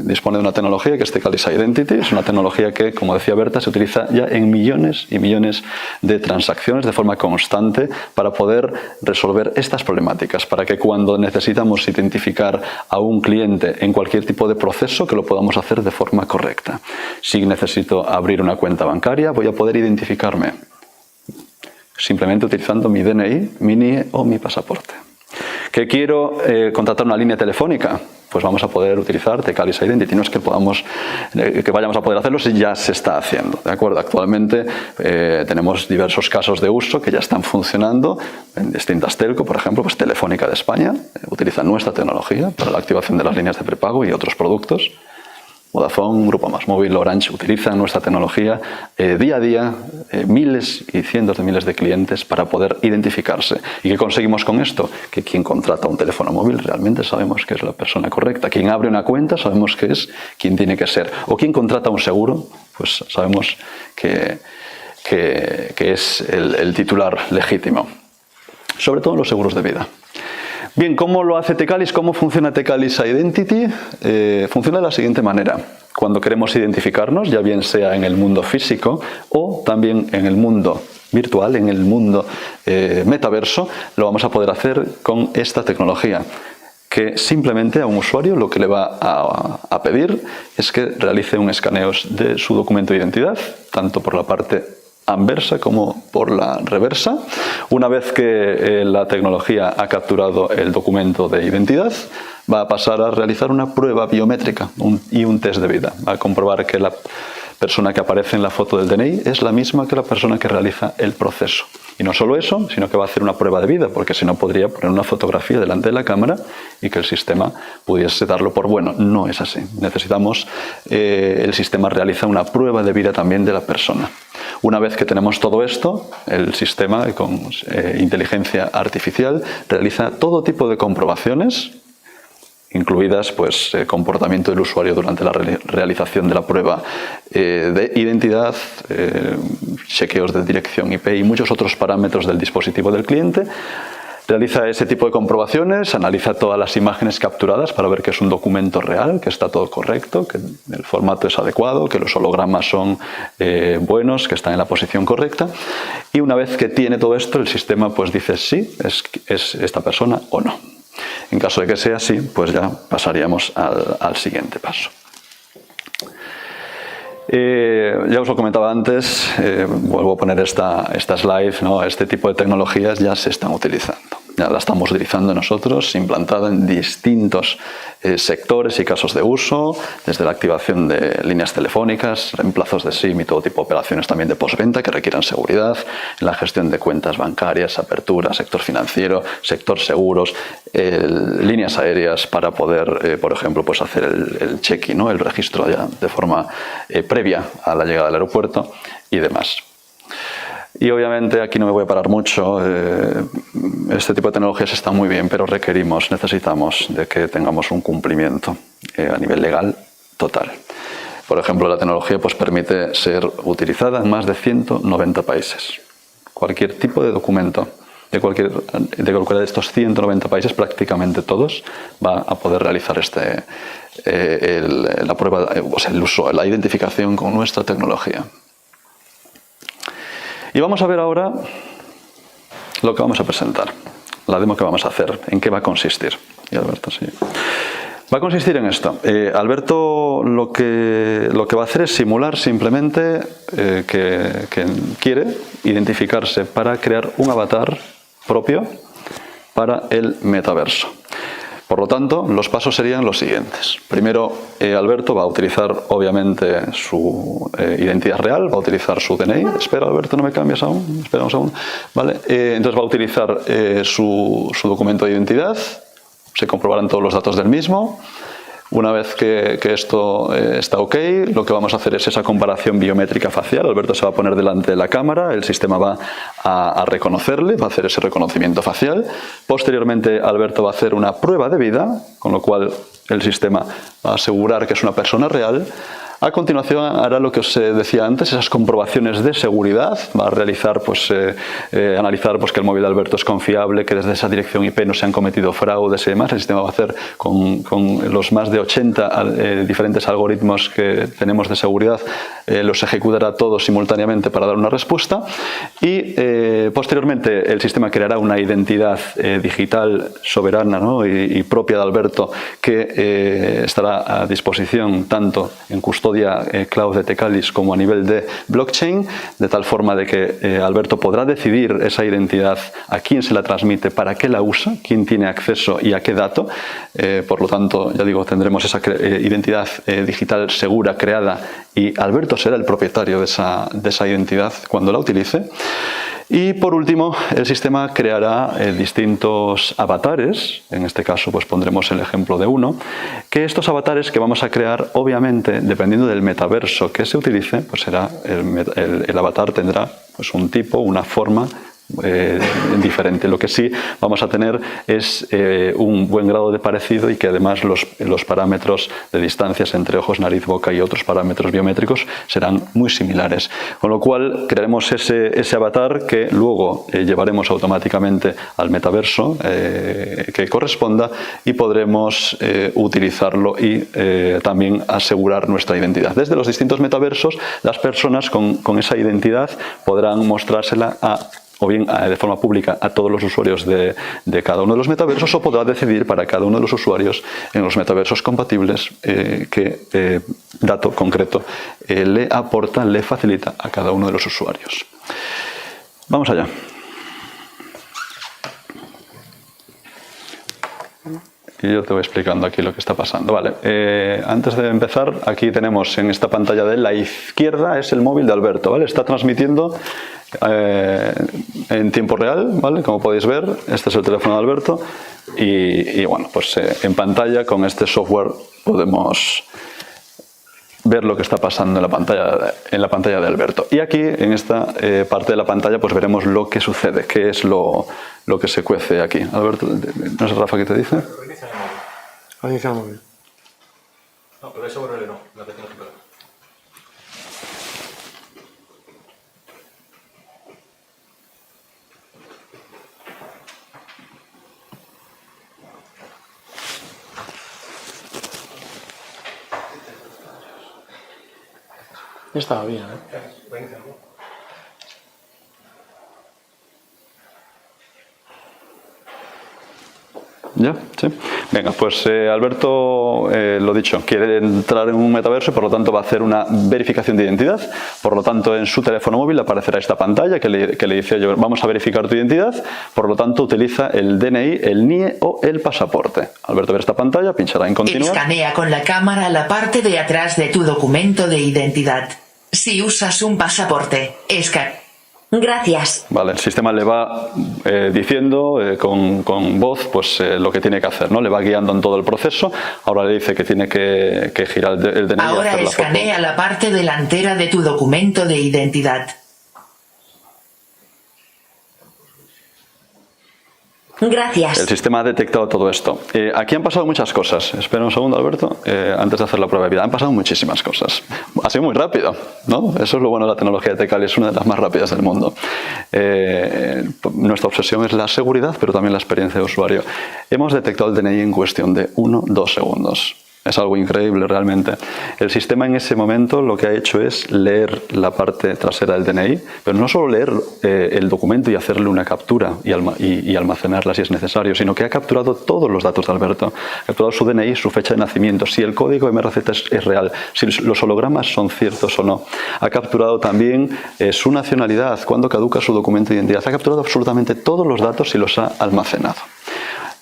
dispone de una tecnología que es Tecalis Identity. Es una tecnología que, como decía Berta, se utiliza ya en millones y millones de transacciones de forma constante para poder resolver estas problemáticas, para que cuando necesitamos identificar a un cliente en cualquier tipo de proceso, que lo podamos hacer de forma correcta. Si necesito abrir una cuenta bancaria, voy a poder identificarme simplemente utilizando mi DNI, mi NIE o mi pasaporte. ¿Que quiero contratar una línea telefónica? Pues vamos a poder utilizar Tecalis Identity. No es que vayamos a poder hacerlo, si ya se está haciendo, ¿de acuerdo? Actualmente tenemos diversos casos de uso que ya están funcionando en distintas telco, por ejemplo, pues Telefónica de España utiliza nuestra tecnología para la activación de las líneas de prepago y otros productos. Vodafone, Grupo MásMóvil, Orange utilizan nuestra tecnología día a día, miles y cientos de miles de clientes para poder identificarse. ¿Y qué conseguimos con esto? Que quien contrata un teléfono móvil realmente sabemos que es la persona correcta. Quien abre una cuenta sabemos que es quien tiene que ser. O quien contrata un seguro, pues sabemos que es el titular legítimo. Sobre todo en los seguros de vida. Bien, ¿cómo lo hace Tecalis? ¿Cómo funciona Tecalis Identity? Funciona de la siguiente manera. Cuando queremos identificarnos, ya bien sea en el mundo físico o también en el mundo virtual, en el mundo metaverso, lo vamos a poder hacer con esta tecnología, que simplemente a un usuario lo que le va a pedir es que realice un escaneo de su documento de identidad, tanto por la parte anversa como por la reversa. Una vez que la tecnología ha capturado el documento de identidad, va a pasar a realizar una prueba biométrica y un test de vida. Va a comprobar que la persona que aparece en la foto del DNI es la misma que la persona que realiza el proceso. Y no solo eso, sino que va a hacer una prueba de vida, porque si no podría poner una fotografía delante de la cámara y que el sistema pudiese darlo por bueno. No es así. Necesitamos, el sistema realiza una prueba de vida también de la persona. Una vez que tenemos todo esto, el sistema con inteligencia artificial realiza todo tipo de comprobaciones, incluidas pues comportamiento del usuario durante la realización de la prueba de identidad, chequeos de dirección IP y muchos otros parámetros del dispositivo del cliente. Realiza ese tipo de comprobaciones, analiza todas las imágenes capturadas para ver que es un documento real, que está todo correcto, que el formato es adecuado, que los hologramas son buenos, que están en la posición correcta. Y una vez que tiene todo esto, el sistema pues dice sí, es esta persona o no. En caso de que sea así, pues ya pasaríamos al siguiente paso. Ya os lo comentaba antes, vuelvo a poner esta slide, ¿no? Este tipo de tecnologías ya se están utilizando. Ya la estamos utilizando nosotros, implantada en distintos sectores y casos de uso, desde la activación de líneas telefónicas, reemplazos de SIM y todo tipo de operaciones también de postventa que requieran seguridad, en la gestión de cuentas bancarias, apertura, sector financiero, sector seguros, líneas aéreas para poder, por ejemplo, pues hacer el check-in, ¿no? El registro ya de forma previa a la llegada al aeropuerto y demás. Y obviamente aquí no me voy a parar mucho, este tipo de tecnologías está muy bien, pero necesitamos de que tengamos un cumplimiento a nivel legal total. Por ejemplo, la tecnología pues permite ser utilizada en más de 190 países. Cualquier tipo de documento de cualquiera de estos 190 países, prácticamente todos, va a poder realizar la prueba, o sea, el uso, la identificación con nuestra tecnología. Y vamos a ver ahora lo que vamos a presentar, la demo que vamos a hacer, en qué va a consistir. Y Alberto, sí. Va a consistir en esto. Alberto lo que va a hacer es simular simplemente que quiere identificarse para crear un avatar propio para el metaverso. Por lo tanto, los pasos serían los siguientes. Primero, Alberto va a utilizar, obviamente, su identidad real, va a utilizar su DNI. Espera, Alberto, no me cambies aún. Espera un segundo. ¿Vale? Entonces va a utilizar su documento de identidad. Se comprobarán todos los datos del mismo. Una vez que esto está ok, lo que vamos a hacer es esa comparación biométrica facial. Alberto se va a poner delante de la cámara, el sistema va a reconocerle, va a hacer ese reconocimiento facial. Posteriormente, Alberto va a hacer una prueba de vida, con lo cual el sistema va a asegurar que es una persona real. A continuación hará lo que os decía antes, esas comprobaciones de seguridad, va a realizar, analizar que el móvil de Alberto es confiable, que desde esa dirección IP no se han cometido fraudes y demás. El sistema va a hacer con los más de 80 diferentes algoritmos que tenemos de seguridad, los ejecutará todos simultáneamente para dar una respuesta y posteriormente el sistema creará una identidad digital soberana, ¿no? y propia de Alberto que estará a disposición tanto en custodia cloud de Tecalis como a nivel de blockchain, de tal forma de que Alberto podrá decidir esa identidad a quién se la transmite, para qué la usa, quién tiene acceso y a qué dato. Por lo tanto, ya digo, tendremos esa identidad digital segura creada y Alberto será el propietario de esa identidad cuando la utilice. Y por último, el sistema creará distintos avatares, en este caso pues pondremos el ejemplo de uno, que estos avatares que vamos a crear, obviamente, dependiendo del metaverso que se utilice, pues será el avatar tendrá pues un tipo, una forma diferente. Lo que sí vamos a tener es un buen grado de parecido y que además los parámetros de distancias entre ojos, nariz, boca y otros parámetros biométricos serán muy similares. Con lo cual crearemos ese avatar que luego llevaremos automáticamente al metaverso que corresponda y podremos utilizarlo y también asegurar nuestra identidad. Desde los distintos metaversos, las personas con esa identidad podrán mostrársela o bien de forma pública a todos los usuarios de cada uno de los metaversos, o podrá decidir para cada uno de los usuarios en los metaversos compatibles qué dato concreto le aporta, le facilita a cada uno de los usuarios. Vamos allá. Y yo te voy explicando aquí lo que está pasando. Vale, antes de empezar, aquí tenemos en esta pantalla de la izquierda es el móvil de Alberto, ¿vale? Está transmitiendo en tiempo real, ¿vale? Como podéis ver, este es el teléfono de Alberto y bueno, pues en pantalla con este software podemos ver lo que está pasando en la pantalla de Alberto. Y aquí, en esta parte de la pantalla, pues veremos lo que sucede, qué es lo que se cuece aquí. Alberto, ¿no es Rafa que te dice? Inicia el móvil. No, pero eso no, la tecnología. Estaba bien, ¿eh? ¿Ya? ¿Sí? Venga, pues Alberto, lo dicho, quiere entrar en un metaverso y por lo tanto va a hacer una verificación de identidad. Por lo tanto, en su teléfono móvil aparecerá esta pantalla que le dice yo, vamos a verificar tu identidad. Por lo tanto, utiliza el DNI, el NIE o el pasaporte. Alberto ve esta pantalla, pinchará en continuar. Escanea con la cámara la parte de atrás de tu documento de identidad. Si usas un pasaporte, Gracias. Vale, el sistema le va diciendo con voz pues, lo que tiene que hacer, ¿no? Le va guiando en todo el proceso. Ahora le dice que tiene que girar el DNI. Ahora y hacer escanea la parte delantera de tu documento de identidad. Gracias. El sistema ha detectado todo esto. Aquí han pasado muchas cosas. Espera un segundo, Alberto, antes de hacer la prueba de vida. Han pasado muchísimas cosas. Ha sido muy rápido, ¿no? Eso es lo bueno de la tecnología de Tecalis, es una de las más rápidas del mundo. Nuestra obsesión es la seguridad, pero también la experiencia de usuario. Hemos detectado el DNI en cuestión de 1-2 segundos. Es algo increíble realmente. El sistema en ese momento lo que ha hecho es leer la parte trasera del DNI, pero no solo leer el documento y hacerle una captura y almacenarla si es necesario, sino que ha capturado todos los datos de Alberto. Ha capturado su DNI, su fecha de nacimiento, si el código MRZ es real, si los hologramas son ciertos o no. Ha capturado también su nacionalidad, cuándo caduca su documento de identidad. Ha capturado absolutamente todos los datos y los ha almacenado.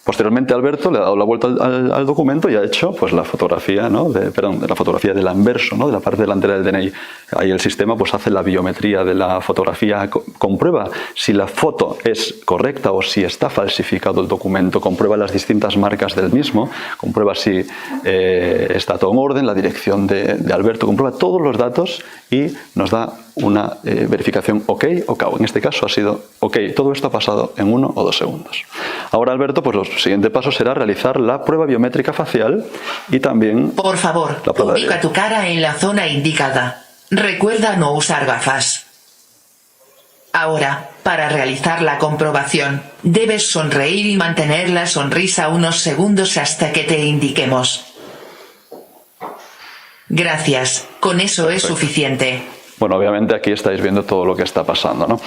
Posteriormente Alberto le ha dado la vuelta al documento y ha hecho pues, la fotografía, ¿no? la fotografía del anverso, ¿no? De la parte delantera del DNI. Ahí el sistema pues, hace la biometría de la fotografía, comprueba si la foto es correcta o si está falsificado el documento, comprueba las distintas marcas del mismo, comprueba si está todo en orden, la dirección de Alberto, comprueba todos los datos y nos da una verificación OK o KO. En este caso ha sido OK. Todo esto ha pasado en 1 o 2 segundos. Ahora, Alberto, pues los siguientes pasos será realizar la prueba biométrica facial y también... Por favor, ubica tu cara en la zona indicada. Recuerda no usar gafas. Ahora, para realizar la comprobación, debes sonreír y mantener la sonrisa unos segundos hasta que te indiquemos. Gracias, con eso es suficiente. Bueno, obviamente aquí estáis viendo todo lo que está pasando, ¿no?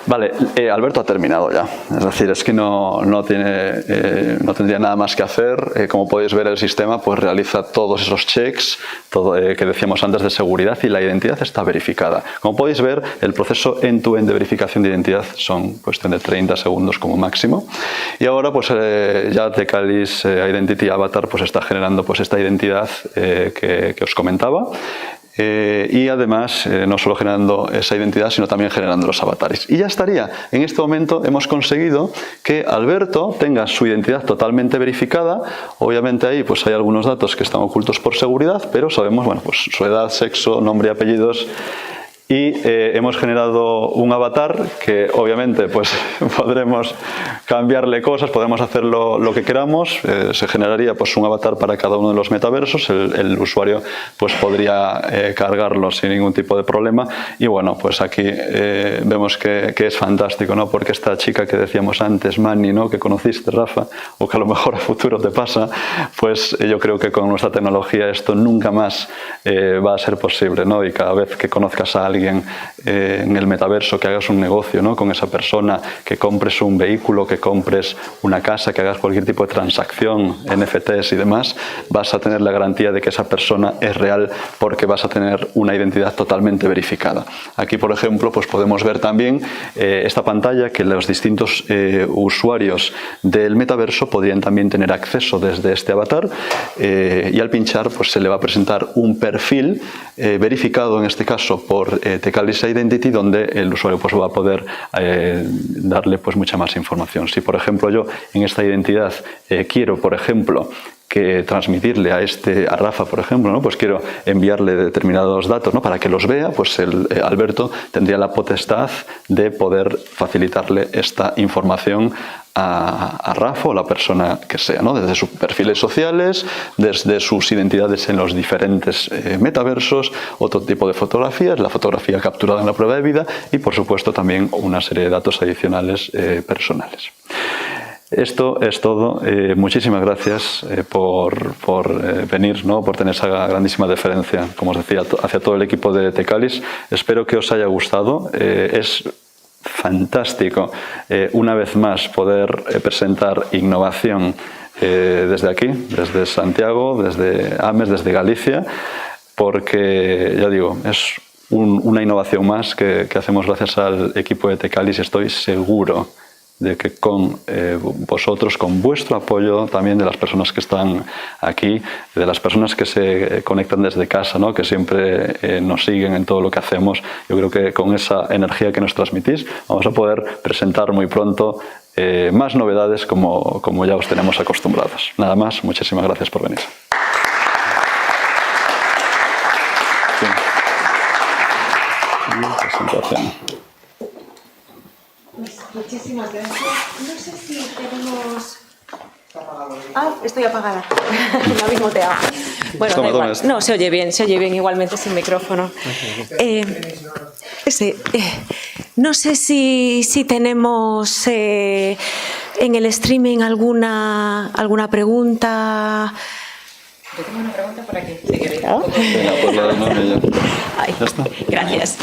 Vale, Alberto ha terminado ya. Es decir, es que no tendría nada más que hacer. Como podéis ver, el sistema pues realiza todos esos checks que decíamos antes de seguridad y la identidad está verificada. Como podéis ver, el proceso end-to-end de verificación de identidad son cuestión de 30 segundos como máximo. Y ahora pues ya Tecalis Identity Avatar pues está generando pues esta identidad que os comentaba. Y además no solo generando esa identidad sino también generando los avatares y ya estaría. En este momento hemos conseguido que Alberto tenga su identidad totalmente verificada. Obviamente ahí pues hay algunos datos que están ocultos por seguridad, pero sabemos bueno, pues su edad, sexo, nombre y apellidos. Y hemos generado un avatar que obviamente pues podremos cambiarle cosas, podemos hacer lo que queramos. Se generaría pues un avatar para cada uno de los metaversos. El usuario pues podría cargarlo sin ningún tipo de problema. Y bueno, pues aquí vemos que es fantástico, ¿no? Porque esta chica que decíamos antes, Manny, ¿no? Que conociste, Rafa, o que a lo mejor a futuro te pasa, pues yo creo que con nuestra tecnología esto nunca más va a ser posible, ¿no? Y cada vez que conozcas a alguien en el metaverso, que hagas un negocio, ¿no? Con esa persona, que compres un vehículo, que compres una casa, que hagas cualquier tipo de transacción, NFTs y demás, vas a tener la garantía de que esa persona es real porque vas a tener una identidad totalmente verificada. Aquí, por ejemplo, pues podemos ver también esta pantalla que los distintos usuarios del metaverso podrían también tener acceso desde este avatar y al pinchar pues se le va a presentar un perfil verificado en este caso por Tecalis Identity, donde el usuario pues va a poder darle pues mucha más información. Si por ejemplo yo en esta identidad quiero por ejemplo que transmitirle a Rafa, por ejemplo, ¿no? Pues quiero enviarle determinados datos, ¿no? Para que los vea, pues Alberto tendría la potestad de poder facilitarle esta información a Rafa o la persona que sea, ¿no? Desde sus perfiles sociales, desde sus identidades en los diferentes metaversos, otro tipo de fotografías, la fotografía capturada en la prueba de vida y por supuesto también una serie de datos adicionales personales. Esto es todo. Muchísimas gracias por venir, ¿no? Por tener esa grandísima deferencia, como os decía, hacia todo el equipo de Tecalis. Espero que os haya gustado. Es fantástico una vez más poder presentar innovación desde aquí, desde Santiago, desde Ames, desde Galicia, porque, ya digo, es una innovación más que hacemos gracias al equipo de Tecalis y estoy seguro de que con vosotros, con vuestro apoyo también de las personas que están aquí, de las personas que se conectan desde casa, ¿no? Que siempre nos siguen en todo lo que hacemos, yo creo que con esa energía que nos transmitís vamos a poder presentar muy pronto más novedades como ya os tenemos acostumbrados. Nada más, muchísimas gracias por venir. Sí. Presentación. Muchísimas gracias. No sé si tenemos... Ah, estoy apagada. Me habéis muteado. Bueno, da igual. No, se oye bien igualmente sin micrófono. Sí, no sé si tenemos en el streaming alguna pregunta. Yo tengo una pregunta por aquí, si queréis. Venga, pues la de Ay, ya está. gracias.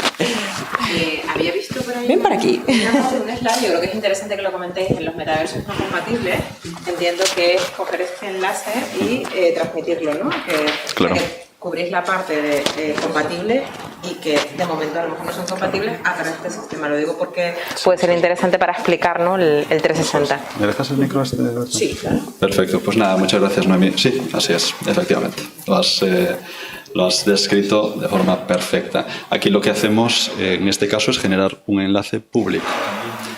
Había visto por ahí Ven para aquí. un slide, yo creo que es interesante que lo comentéis en los metaversos no compatibles. Entiendo que es coger este enlace y transmitirlo, ¿no? Claro. Que cubrís la parte de compatible y que de momento a lo mejor no son compatibles a través de este sistema. Lo digo porque puede ser interesante para explicar, ¿no? el 360. ¿Me dejas el micro este? Sí, claro. Perfecto, pues nada, muchas gracias, Noemí. Sí, así es, efectivamente. Lo has descrito de forma perfecta. Aquí lo que hacemos en este caso es generar un enlace público,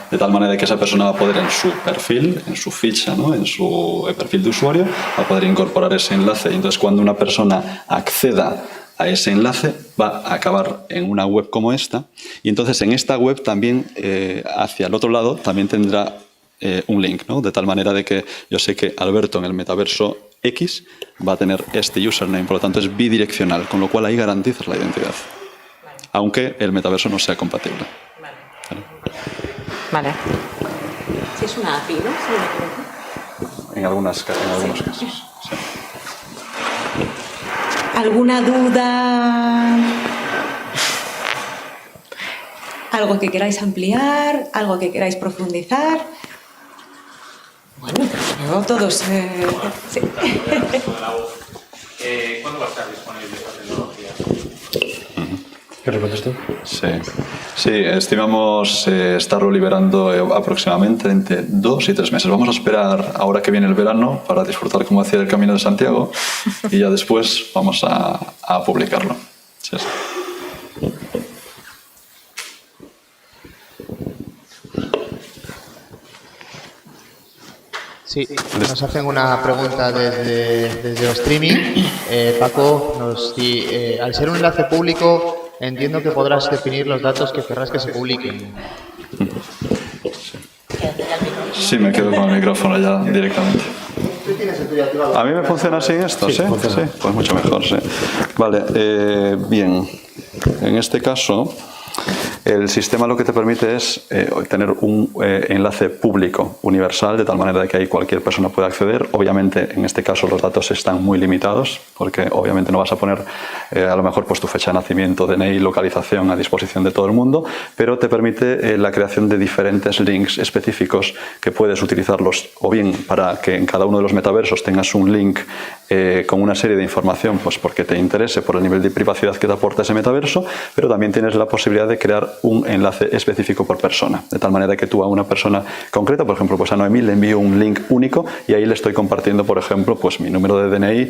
de tal manera que esa persona va a poder en su perfil, en su ficha, ¿no? En su perfil de usuario, va a poder incorporar ese enlace. Y entonces cuando una persona acceda a ese enlace va a acabar en una web como esta, y entonces en esta web también hacia el otro lado también tendrá un link, ¿no? De tal manera de que yo sé que Alberto en el metaverso X va a tener este username, por lo tanto es bidireccional, con lo cual ahí garantizas la identidad, aunque el metaverso no sea compatible. Vale. Si es una API, ¿no? En algunos casos. Sí. ¿Alguna duda? ¿Algo que queráis ampliar? ¿Algo que queráis profundizar? Bueno, luego todos... sí. ¿Cuándo va a estar disponible esta tecnología? ¿Qué respondes tú? Sí, estimamos estarlo liberando aproximadamente entre 2 y 3 meses. Vamos a esperar ahora que viene el verano para disfrutar como hacía el Camino de Santiago y ya después vamos a publicarlo. Sí. Sí, nos hacen una pregunta desde el streaming. Paco, al ser un enlace público, entiendo que podrás definir los datos que querrás que se publiquen. Sí, me quedo con el micrófono ya directamente. ¿A mí me funciona así esto? Sí, sí, pues mucho mejor, sí. Vale, bien. En este caso, el sistema lo que te permite es tener un enlace público universal, de tal manera que ahí cualquier persona puede acceder. Obviamente, en este caso, los datos están muy limitados, porque obviamente no vas a poner a lo mejor pues, tu fecha de nacimiento, DNI, localización a disposición de todo el mundo, pero te permite la creación de diferentes links específicos que puedes utilizarlos o bien para que en cada uno de los metaversos tengas un link con una serie de información, pues porque te interese por el nivel de privacidad que te aporta ese metaverso, pero también tienes la posibilidad de crear un enlace específico por persona, de tal manera que tú a una persona concreta, por ejemplo, pues a Noemí le envío un link único y ahí le estoy compartiendo, por ejemplo, pues mi número de DNI,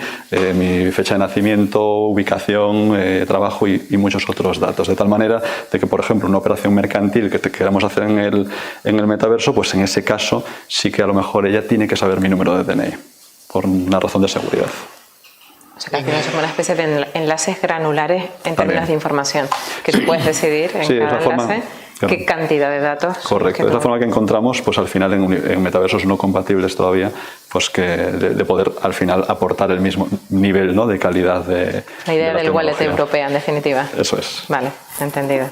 mi fecha de nacimiento, ubicación, trabajo y muchos otros datos, de tal manera de que, por ejemplo, una operación mercantil que queramos hacer en el metaverso, pues en ese caso sí que a lo mejor ella tiene que saber mi número de DNI, por una razón de seguridad. O sea, que al final son una especie de enlaces granulares en términos de información, que tú puedes decidir en cada enlace qué cantidad de datos. Correcto, es la forma que encontramos, pues al final en metaversos no compatibles todavía, pues que de poder al final aportar el mismo nivel, ¿no? De calidad de la idea del wallet europea, en definitiva. Eso es. Vale, entendido.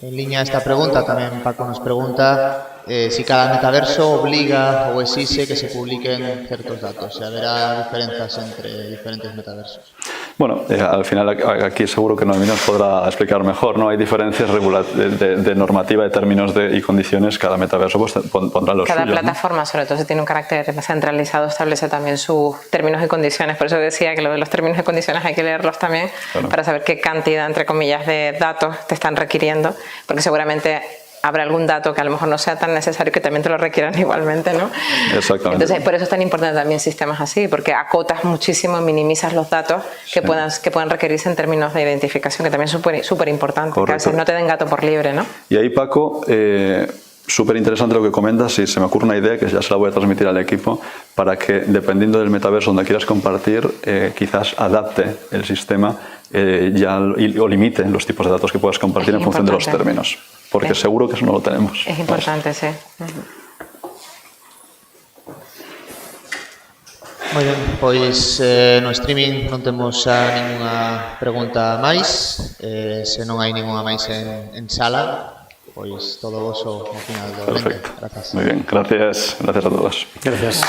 En línea a esta pregunta, también Paco nos pregunta si cada metaverso obliga o exige que se publiquen ciertos datos. O sea, habrá diferencias entre diferentes metaversos. Bueno, al final aquí seguro que Noemí nos podrá explicar mejor, ¿no? Hay diferencias de normativa, de términos y condiciones, cada metaverso pues, pondrá los Cada suyos, plataforma, ¿no? Sobre todo si tiene un carácter centralizado, establece también sus términos y condiciones. Por eso decía que lo de los términos y condiciones hay que leerlos también para saber qué cantidad, entre comillas, de datos te están requiriendo, porque seguramente habrá algún dato que a lo mejor no sea tan necesario que también te lo requieran igualmente, ¿no? Exactamente. Entonces, por eso es tan importante también sistemas así, porque acotas muchísimo, minimizas los datos que puedan requerirse en términos de identificación, que también es súper importante, que a veces no te den gato por liebre, ¿no? Y ahí, Paco, súper interesante lo que comentas, y se me ocurre una idea que ya se la voy a transmitir al equipo, para que, dependiendo del metaverso donde quieras compartir, quizás adapte el sistema o limite los tipos de datos que puedas compartir en función de los términos. Porque seguro que eso no lo tenemos. Es importante, sí. Moi ben, pois no streaming non temos ninguna pregunta máis. Se non hai ninguna máis en sala, pois todo voso ao final do evento. Perfecto. Muy bien, gracias a todos. Gracias.